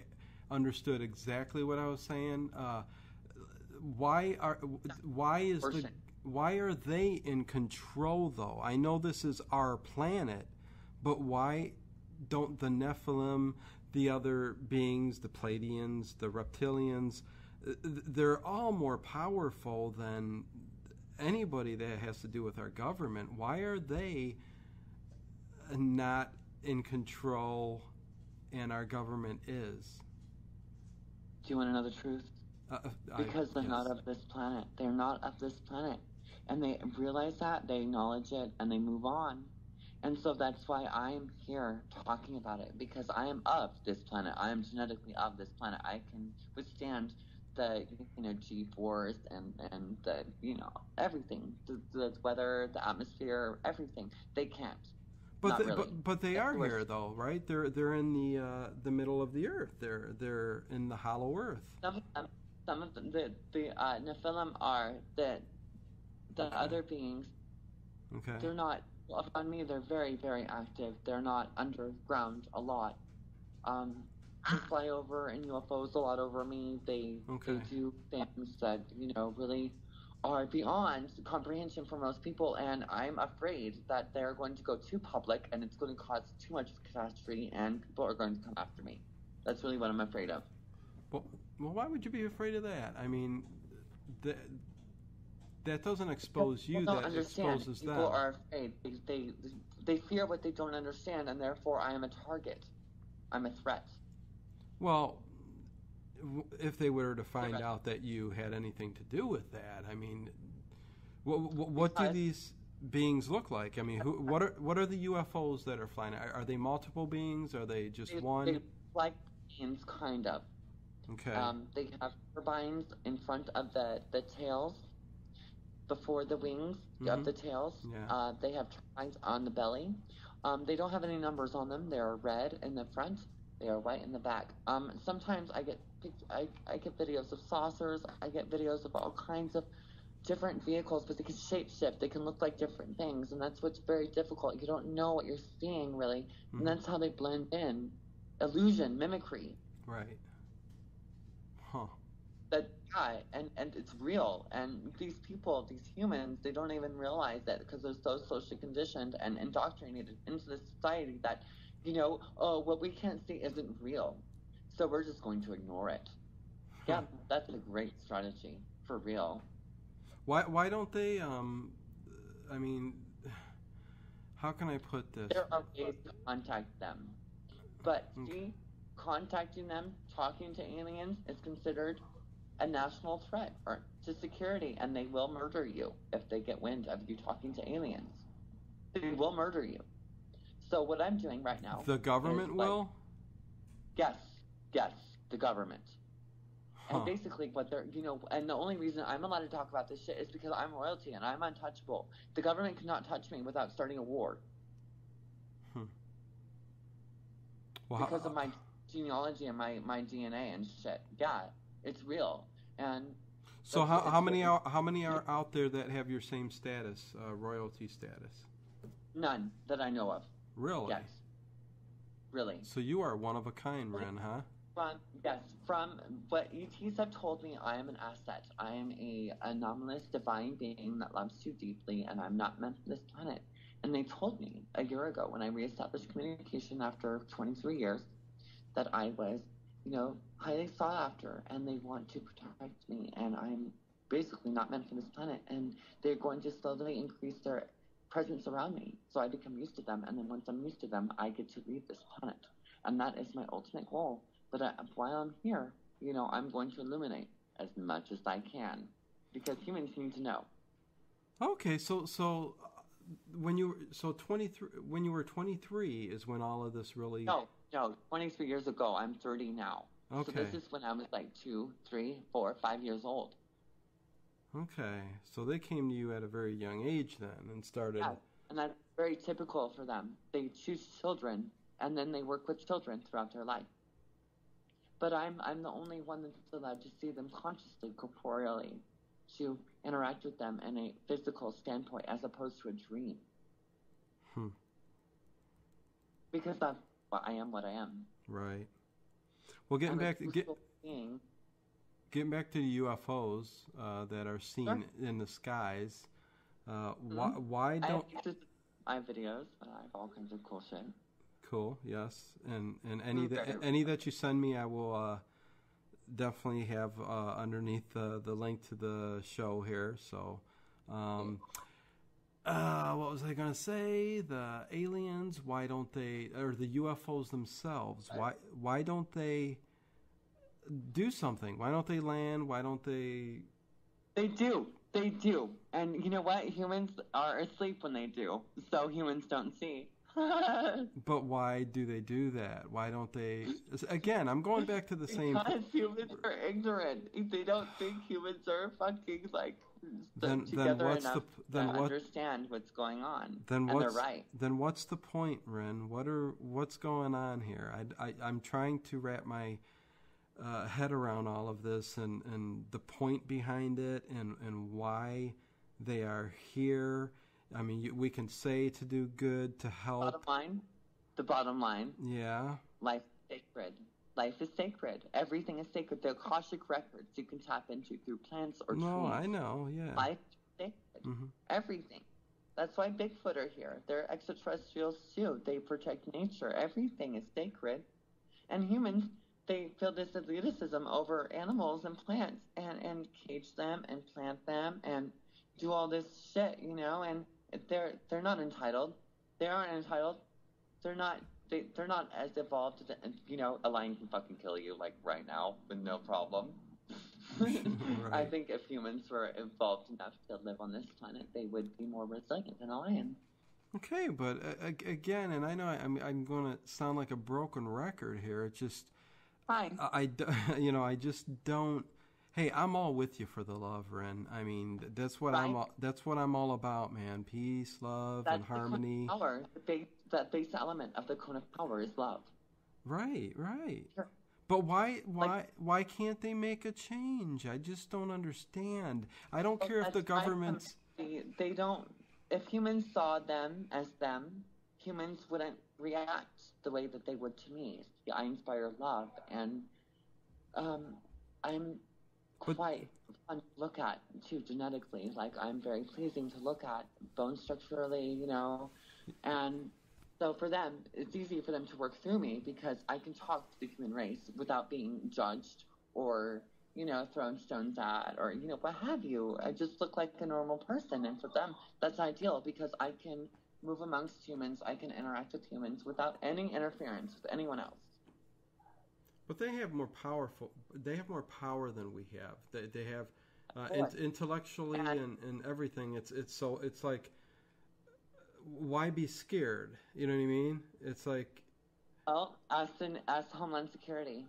understood exactly what I was saying. Why are they in control though? I know this is our planet, but why don't the Nephilim, the other beings, the Pleiadians, the reptilians, they're all more powerful than anybody that has to do with our government? Why are they not in control and our government is? Do you want to know the truth? Because they're not of this planet. They're not of this planet. And they realize that, they acknowledge it, and they move on. And so that's why I'm here talking about it, because I am of this planet. I am genetically of this planet. I can withstand the G-force and the everything, the weather, the atmosphere, everything. They can't. But they are here though, right? They're in the middle of the earth. They're in the hollow earth. Some of them, the Nephilim are the other beings. Okay. They're not. Well, on me, they're very, very active. They're not underground a lot. They fly over in UFOs a lot over me. They do things that really are beyond comprehension for most people, and I'm afraid that they're going to go too public, and it's going to cause too much catastrophe, and people are going to come after me. That's really what I'm afraid of. Well, why would you be afraid of that? I mean, that doesn't expose you. That exposes them. People are afraid. They fear what they don't understand, and therefore I am a target. I'm a threat. Well, if they were to find out that you had anything to do with that, I mean, what do these beings look like? I mean, what are the UFOs that are flying? Are they multiple beings? Are they just one? They like beings, kind of. Okay. They have turbines in front of the tails, before the wings of the tails. Yeah. They have turbines on the belly. They don't have any numbers on them. They are red in the front. They are white in the back. Sometimes I get videos of saucers. I get videos of all kinds of different vehicles, but they can shapeshift. They can look like different things, and that's what's very difficult. You don't know what you're seeing, really, and that's how they blend in. Illusion, mimicry. Right. Huh. That and it's real. And these people, these humans, they don't even realize that because they're so socially conditioned and indoctrinated into the society that, oh, what we can't see isn't real, so we're just going to ignore it. Yeah, that's a great strategy for real. Why don't they? I mean, how can I put this? There are ways to contact them, but see, contacting them, talking to aliens is considered a national threat or to security, and they will murder you if they get wind of you talking to aliens. They will murder you. So what I'm doing right now, the government will? Yes, the government. And basically what they're, and the only reason I'm allowed to talk about this shit is because I'm royalty and I'm untouchable. The government cannot touch me without starting a war. Well, because of my genealogy and my DNA and shit. Yeah, it's real. And so how many are out there that have your same status, royalty status? None that I know of. Really? Yes. Really. So you are one of a kind, Ren, huh? From what ETs have told me, I am an asset. I am a anomalous divine being that loves you deeply, and I'm not meant for this planet. And they told me a year ago when I reestablished communication after 23 years that I was, highly sought after, and they want to protect me, and I'm basically not meant for this planet, and they're going to slowly increase their presence around me, so I become used to them, and then once I'm used to them, I get to leave this planet, and that is my ultimate goal. But while I'm here, I'm going to illuminate as much as I can, because humans need to know. Okay, so when you were 23 is when all of this really. No, 23 years ago. I'm 30 now. Okay. So this is when I was like 2, 3, 4, 5 years old. Okay, so they came to you at a very young age then and started. Yeah, and that's very typical for them. They choose children, and then they work with children throughout their life. But I'm the only one that's allowed to see them consciously, corporeally, to interact with them in a physical standpoint as opposed to a dream. Because I am what I am. Right. Well, getting back to the UFOs that are seen in the skies, why don't I have videos, but I have all kinds of cool shit. Cool, yes, and any that you send me, I will definitely have underneath the link to the show here. So, what was I gonna say? The aliens, why don't they, or the UFOs themselves? Why don't they do something? Why don't they land? Why don't they? They do, and you know what? Humans are asleep when they do, so humans don't see. But why do they do that? Why don't they? Again, I'm going back to the same. Because humans are ignorant. They don't think humans are fucking together enough to understand what's going on. And they're right. Then what's the point, Ren? What's going on here? I'm trying to wrap my head around all of this and the point behind it and why they are here. I mean, we can say to do good, to help. The bottom line. Yeah. Life is sacred. Life is sacred. Everything is sacred. They're Akashic records you can tap into through plants or trees. No, I know, yeah. Life is sacred. Mm-hmm. Everything. That's why Bigfoot are here. They're extraterrestrials too. They protect nature. Everything is sacred. And humans, they feel this elitism over animals and plants and cage them and plant them and do all this shit, and they're not entitled. They aren't entitled. They're not as evolved as, a lion can fucking kill you like right now with no problem. Right. I think if humans were evolved enough to live on this planet, they would be more resilient than a lion. Okay, but again, and I know I'm going to sound like a broken record here. It's just fine. I just don't. Hey, I'm all with you for the love, Ren. I mean, that's what I'm all about, man. Peace, love, and harmony. Power. that base element of the cone of power is love. Right, right. Sure. But why can't they make a change? I just don't understand. I don't care if the government's... They don't... If humans saw them as them, humans wouldn't react the way that they would to me. See, I inspire love, and I'm quite fun to look at, too, genetically. Like, I'm very pleasing to look at, bone structurally, you know, and... So for them, it's easy for them to work through me because I can talk to the human race without being judged or, you know, thrown stones at or, you know, what have you. I just look like a normal person. And for them, that's ideal because I can move amongst humans. I can interact with humans without any interference with anyone else. But they have more power than we have. They have intellectually and everything. It's like, why be scared? You know what I mean? It's like... Well, as Homeland Security.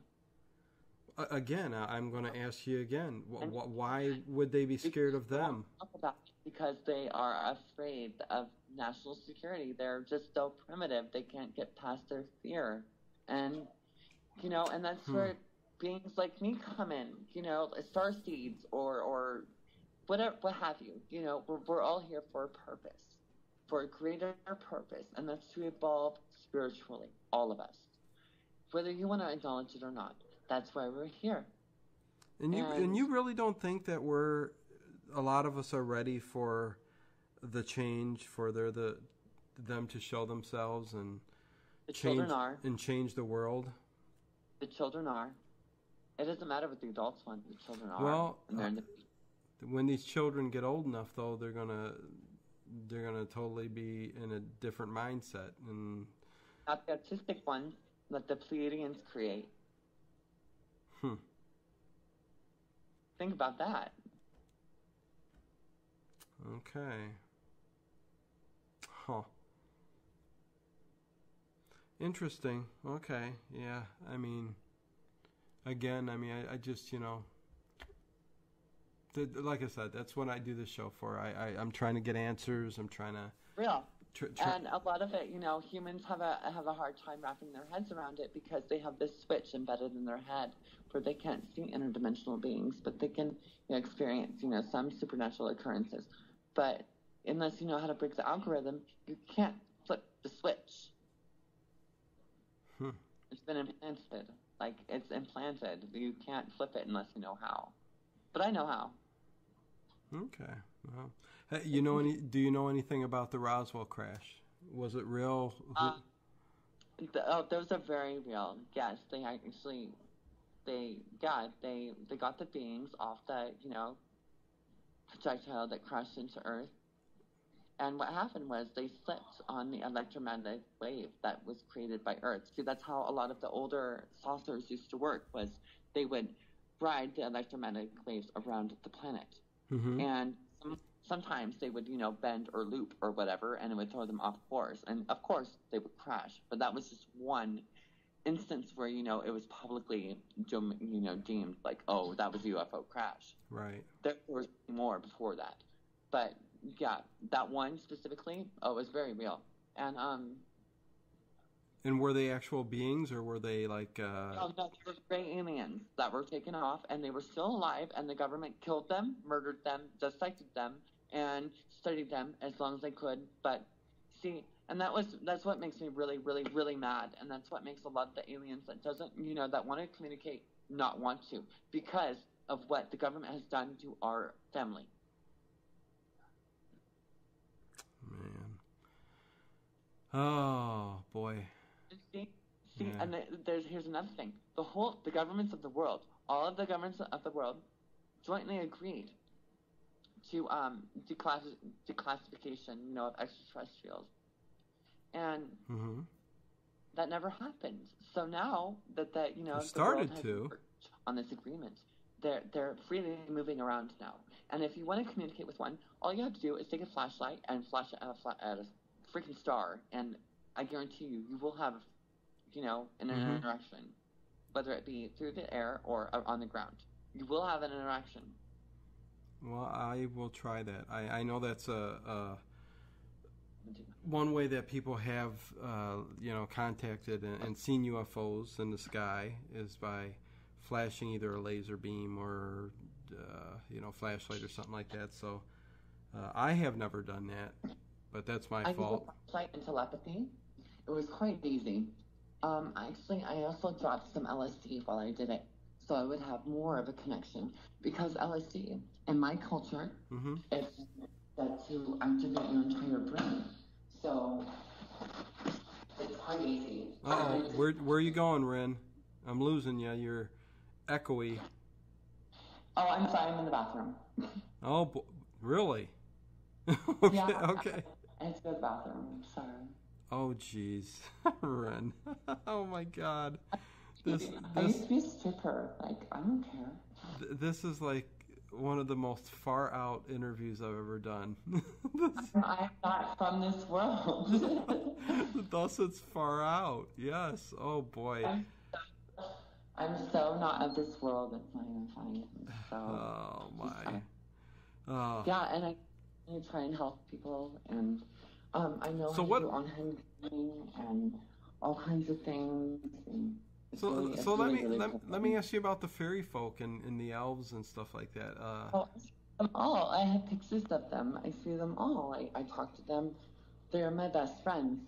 Again, I'm going to ask you again. Why would they be scared of them? Because they are afraid of national security. They're just so primitive. They can't get past their fear. And, you know, and that's where beings like me come in. You know, star seeds or whatever, what have you. You know, we're all here for a purpose. For a greater purpose, and that's to evolve spiritually, all of us. Whether you want to acknowledge it or not, that's why we're here. And you really don't think that a lot of us are ready for the change, for them to show themselves and change the world? The children are. It doesn't matter what the adults want, the children are. Well, when these children get old enough, though, they're gonna totally be in a different mindset. And not the autistic ones that the Pleiadians create. Think about that. Okay. Huh. Interesting. Okay. Yeah. I mean, again, I just, you know... Like I said, that's what I do this show for. I'm trying to get answers. I'm trying to... Real. And a lot of it, you know, humans have a hard time wrapping their heads around it because they have this switch embedded in their head where they can't see interdimensional beings, but they can, you know, experience, you know, some supernatural occurrences. But unless you know how to break the algorithm, you can't flip the switch. It's been implanted. Like, it's implanted. You can't flip it unless you know how. But I know how. Okay. Well, hey, do you know anything about the Roswell crash? Was it real? Those are very real. Yes, they got the beings off the, you know, projectile that crashed into Earth. And what happened was they slipped on the electromagnetic wave that was created by Earth. See, that's how a lot of the older saucers used to work, was they would ride the electromagnetic waves around the planet. And sometimes they would, you know, bend or loop or whatever, and it would throw them off course. And of course, they would crash. But that was just one instance where, you know, it was publicly, you know, deemed like, oh, that was a UFO crash. Right. There was more before that. But yeah, that one specifically, it was very real. And were they actual beings, or were they like... No, they were gray aliens that were taken off, and they were still alive, and the government killed them, murdered them, dissected them, and studied them as long as they could. But see, and that's what makes me really, really, really mad, and that's what makes a lot of the aliens that want to communicate not want to, because of what the government has done to our family. Man. Oh, boy. See, yeah. And here's another thing. The governments of the world, all of the governments of the world, jointly agreed to declassification, you know, of extraterrestrials, and that never happened. So now that you know, started the world to has on this agreement, they're freely moving around now. And if you want to communicate with one, all you have to do is take a flashlight and flash it at a freaking star, and I guarantee you will have, you know, an interaction, whether it be through the air or on the ground. You will have an interaction. Well, I will try that. I know that's one way that people have, contacted and seen UFOs in the sky is by flashing either a laser beam or, flashlight or something like that. So I have never done that, but that's my fault. I used flashlight and telepathy. It was quite easy. Actually, I also dropped some LSD while I did it, so I would have more of a connection. Because LSD, in my culture, it's that to activate your entire brain. So it's quite easy. Uh-oh, where are you going, Ren? I'm losing you. You're echoey. Oh, I'm sorry. I'm in the bathroom. Oh, really? Okay, yeah, okay. I had to go to the bathroom. I'm sorry. Oh, jeez. Ren. Oh, my God. I used to be a stripper. Like, I don't care. This is like one of the most far out interviews I've ever done. I'm not from this world. Thus, it's far out. Yes. Oh boy. I'm so not of this world. It's not even funny. So. Oh my. Oh. Yeah, and I try and help people, and I know so how what? to do on-hand cleaning and all kinds of things. And so let me ask you about the fairy folk and the elves and stuff like that. Oh, I see them all. I have pictures of them. I see them all. I talk to them. They're my best friends,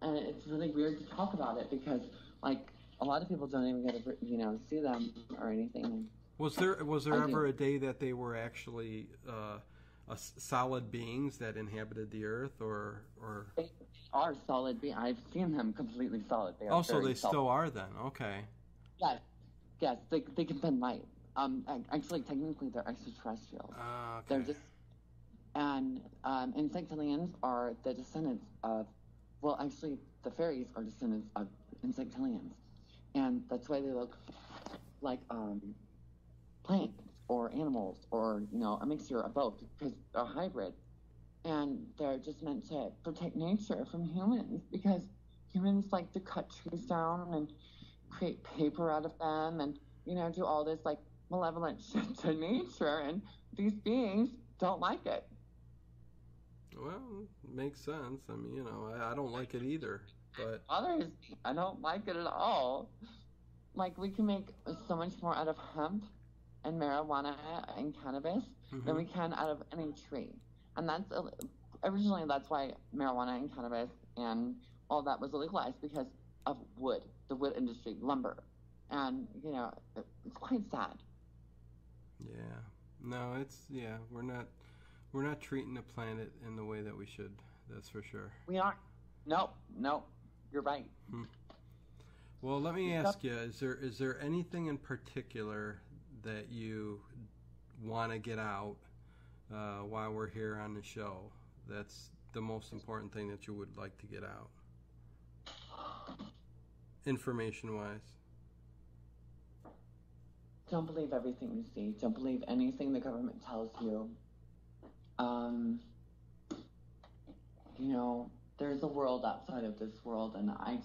and it's really weird to talk about it because like a lot of people don't even get to see them or anything. Was there ever a day that they were actually solid beings that inhabited the earth, or? They are solid beings. I've seen them completely solid. They are oh, so they solid. still are then? Okay. Yes, they can bend light. Actually, technically, they're extraterrestrials. Okay. They're just and insectilians are the descendants of. Well, actually, the fairies are descendants of insectilians, and that's why they look like plants or animals or a mixture of both because they're hybrid. And they're just meant to protect nature from humans because humans like to cut trees down and create paper out of them and, do all this like malevolent shit to nature. And these beings don't like it. Well, it makes sense. I mean, I don't like it either. But others, I don't like it at all. Like we can make so much more out of hemp and marijuana and cannabis than we can out of any tree. And that's originally that's why marijuana and cannabis and all that was legalized because of wood, the wood industry, lumber, and it's quite sad. Yeah, no, we're not treating the planet in the way that we should. That's for sure. We aren't. Nope, you're right. Well, let me ask you: is there anything in particular that you want to get out? While we're here on the show, that's the most important thing that you would like to get out, information-wise. Don't believe everything you see. Don't believe anything the government tells you. There's a world outside of this world, and I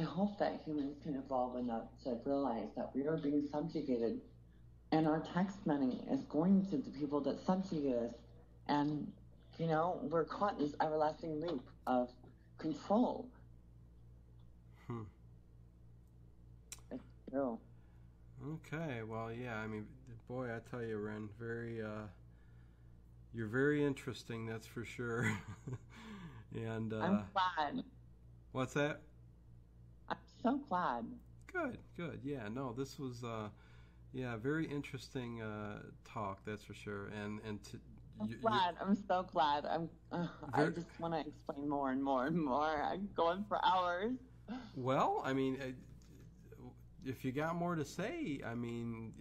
hope that humans can evolve enough to realize that we are being subjugated. And our tax money is going to the people that subjugate us. And, we're caught in this everlasting loop of control. It's true. Okay, well, yeah, I mean, boy, I tell you, Ren, you're very interesting, that's for sure. And I'm glad. What's that? I'm so glad. Good, yeah, no, this was... very interesting talk, that's for sure. And I'm so glad. I just want to explain more and more and more. I'm going for hours. Well, I mean, if you got more to say, I mean,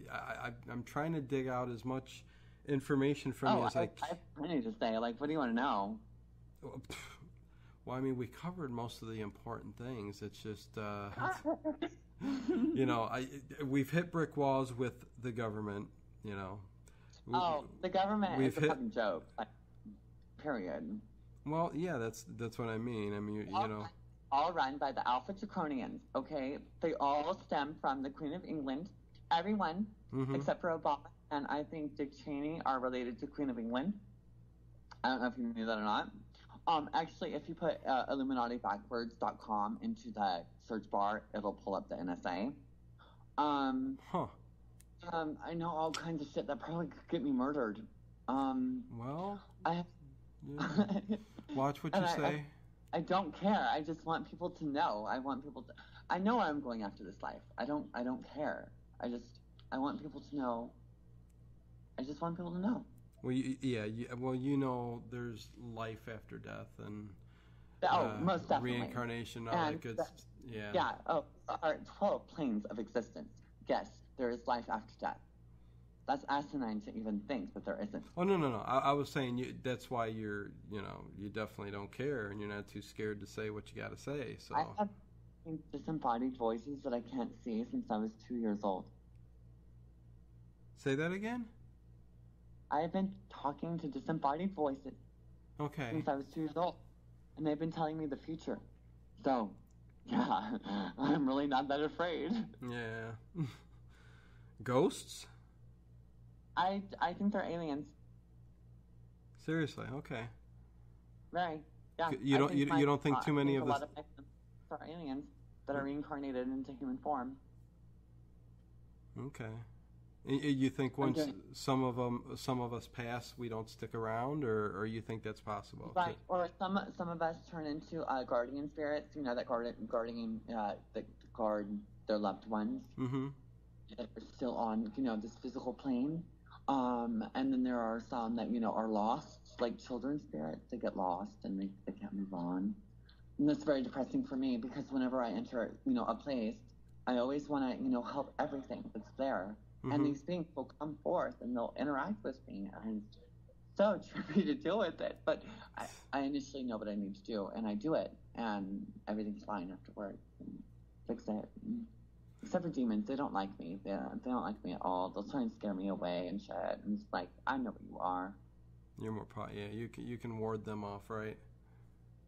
I'm trying to dig out as much information from you as I can. I have plenty to say. Like, what do you want to know? Well, I mean, we covered most of the important things. It's just... we've hit brick walls with the government, the government is a fucking joke. Like, period. Well, yeah, that's what I mean. I mean, All run by the Alpha Draconians, okay? They all stem from the Queen of England. Everyone, except for Obama, and I think Dick Cheney are related to Queen of England. I don't know if you knew that or not. Actually, if you put IlluminatiBackwards.com into the search bar, it'll pull up the NSA. Huh. I know all kinds of shit that probably could get me murdered. Well, I yeah. Watch what you say. I don't care. I just want people to know. I want people to. I know I'm going after this life. I don't care. I want people to know. I just want people to know. Well, there's life after death and most definitely reincarnation. All that good. Yeah. Yeah. Oh, our 12 planes of existence. Yes, there is life after death. That's asinine to even think that there isn't. Oh no! I was saying that's why you definitely don't care, and you're not too scared to say what you got to say. So I have disembodied voices that I can't see since I was 2 years old. Say that again. I have been talking to disembodied voices. Okay. Since I was 2 years old, and they've been telling me the future. So, yeah, I'm really not that afraid. Yeah. Ghosts? I think they're aliens. Seriously? Okay. Right. Yeah. You don't think too many of a this lot of them are aliens that are reincarnated into human form. Okay. You think once some of us pass, we don't stick around, or you think that's possible? Right. Or some of us turn into guardian spirits. That guardian that guard their loved ones. Mm-hmm. That are still on this physical plane. And then there are some that are lost, like children's spirits. They get lost and they can't move on. And that's very depressing for me because whenever I enter a place, I always want to help everything that's there. Mm-hmm. And these beings will come forth and they'll interact with me, and it's so trippy to deal with it. But I initially know what I need to do, and I do it, and everything's fine afterwards. And fix it. Except for demons, they don't like me. They don't like me at all. They'll try and scare me away and shit. And it's like, I know what you are. You're more you can ward them off, right?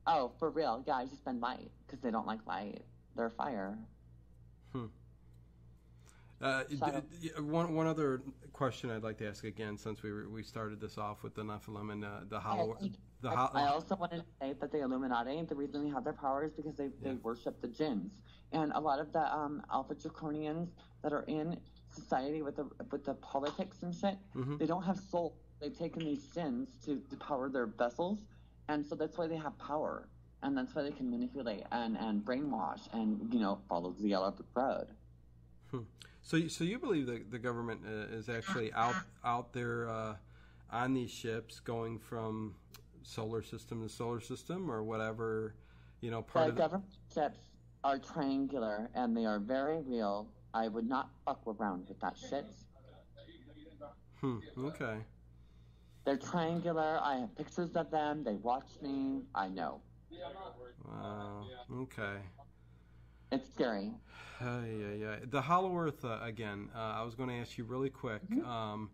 Oh, for real? Yeah, I just been light because they don't like light. They're fire. One other question I'd like to ask again, since we started this off with the Nephilim and the hollow. I also wanted to say that the Illuminati, the reason they have their power is because they worship the jinns, and a lot of the Alpha Draconians that are in society with the politics and shit, mm-hmm. they don't have soul. They've taken these jinns to power their vessels, and so that's why they have power, and that's why they can manipulate and brainwash and follow the yellow brick road. So you believe that the government is actually out there on these ships, going from solar system to solar system, or whatever, part of the government ships are triangular and they are very real. I would not fuck around with that shit. Okay. They're triangular. I have pictures of them. They watch me. I know. Wow. Okay. It's scary. Yeah. The Hollow Earth, again, I was going to ask you really quick. Mm-hmm.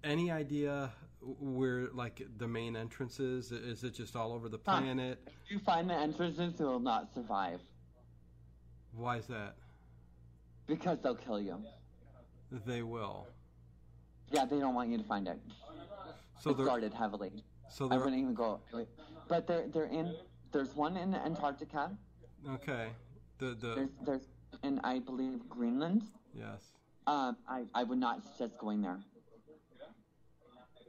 Any idea where, like, the main entrance is? Is it just all over the planet? If you find the entrances, you will not survive. Why is that? Because they'll kill you. They will? Yeah, they don't want you to find it. So it's guarded heavily. So I wouldn't even go. But there's one in Antarctica. Okay. There's in, I believe, Greenland. Yes. I would not suggest going there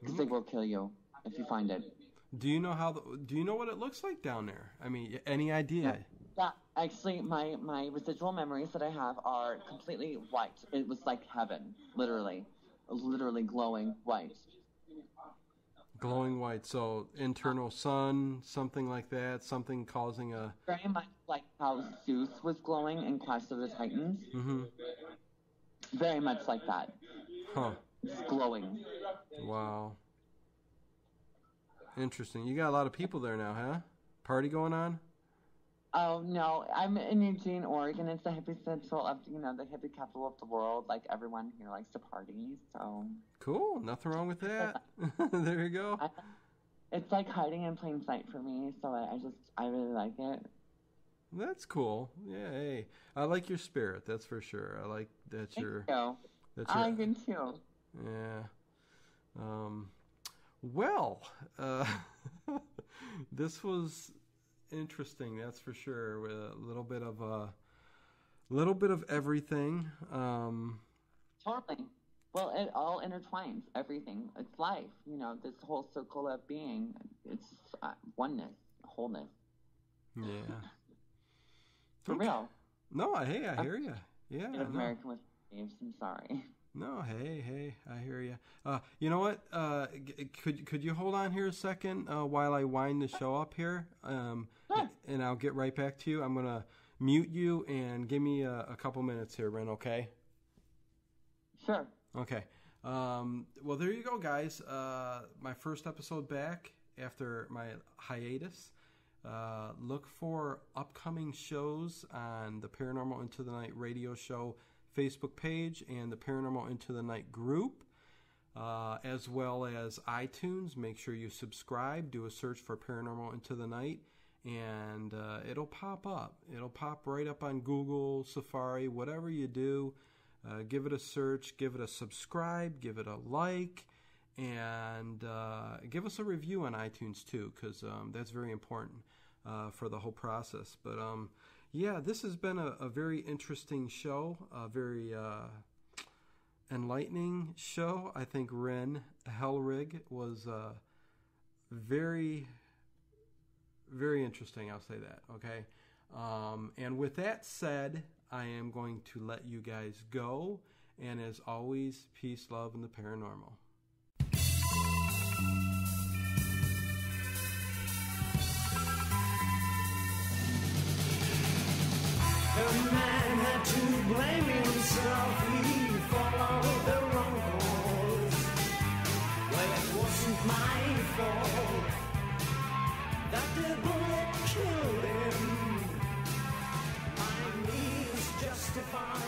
because they will kill you if you find it. Do you know what it looks like down there? I mean, any idea? Yeah. Actually, my residual memories that I have are completely white. It was like heaven, literally glowing white. Glowing white, so internal sun, something like that, something causing a... Very much like how Zeus was glowing in Clash of the Titans. Mm-hmm. Very much like that. Huh. Just glowing. Wow. Interesting. You got a lot of people there now, huh? Party going on? Oh, no. I'm in Eugene, Oregon. It's the hippie central of, the hippie capital of the world. Like, everyone here likes to party, so... Cool. Nothing wrong with that. There you go. It's like hiding in plain sight for me, so I really like it. That's cool. Yeah, hey. I like your spirit, that's for sure. I like that you're... Thank you. I do too. Yeah. Well, This was interesting, that's for sure. With a little bit of everything. Totally. Well, it all intertwines. Everything. It's life. You know, this whole circle of being. It's oneness, wholeness. Yeah. For real. No, hey, I hear you. Yeah. No. American with waves. I'm sorry. No, hey, I hear you. You know what? Could you hold on here a second while I wind the show up here? Sure. And I'll get right back to you. I'm gonna mute you and give me a couple minutes here, Ren. Okay? Sure. Okay. Well, there you go, guys. My first episode back after my hiatus. Look for upcoming shows on the Paranormal Into the Night radio show Facebook page and the Paranormal Into the Night group, as well as iTunes. Make sure you subscribe. Do a search for Paranormal Into the Night, and it'll pop up. It'll pop right up on Google, Safari, whatever you do. Give it a search, give it a subscribe, give it a like, and give us a review on iTunes too, because that's very important for the whole process. But yeah, this has been a very interesting show, a very enlightening show. I think Ren Hellrig was very, very interesting. I'll say that, okay? And with that said, I am going to let you guys go. And as always, peace, love, and the paranormal. A man had to blame himself. He followed the wrong course. Well, it wasn't my fault that the bullet killed him. My knees justify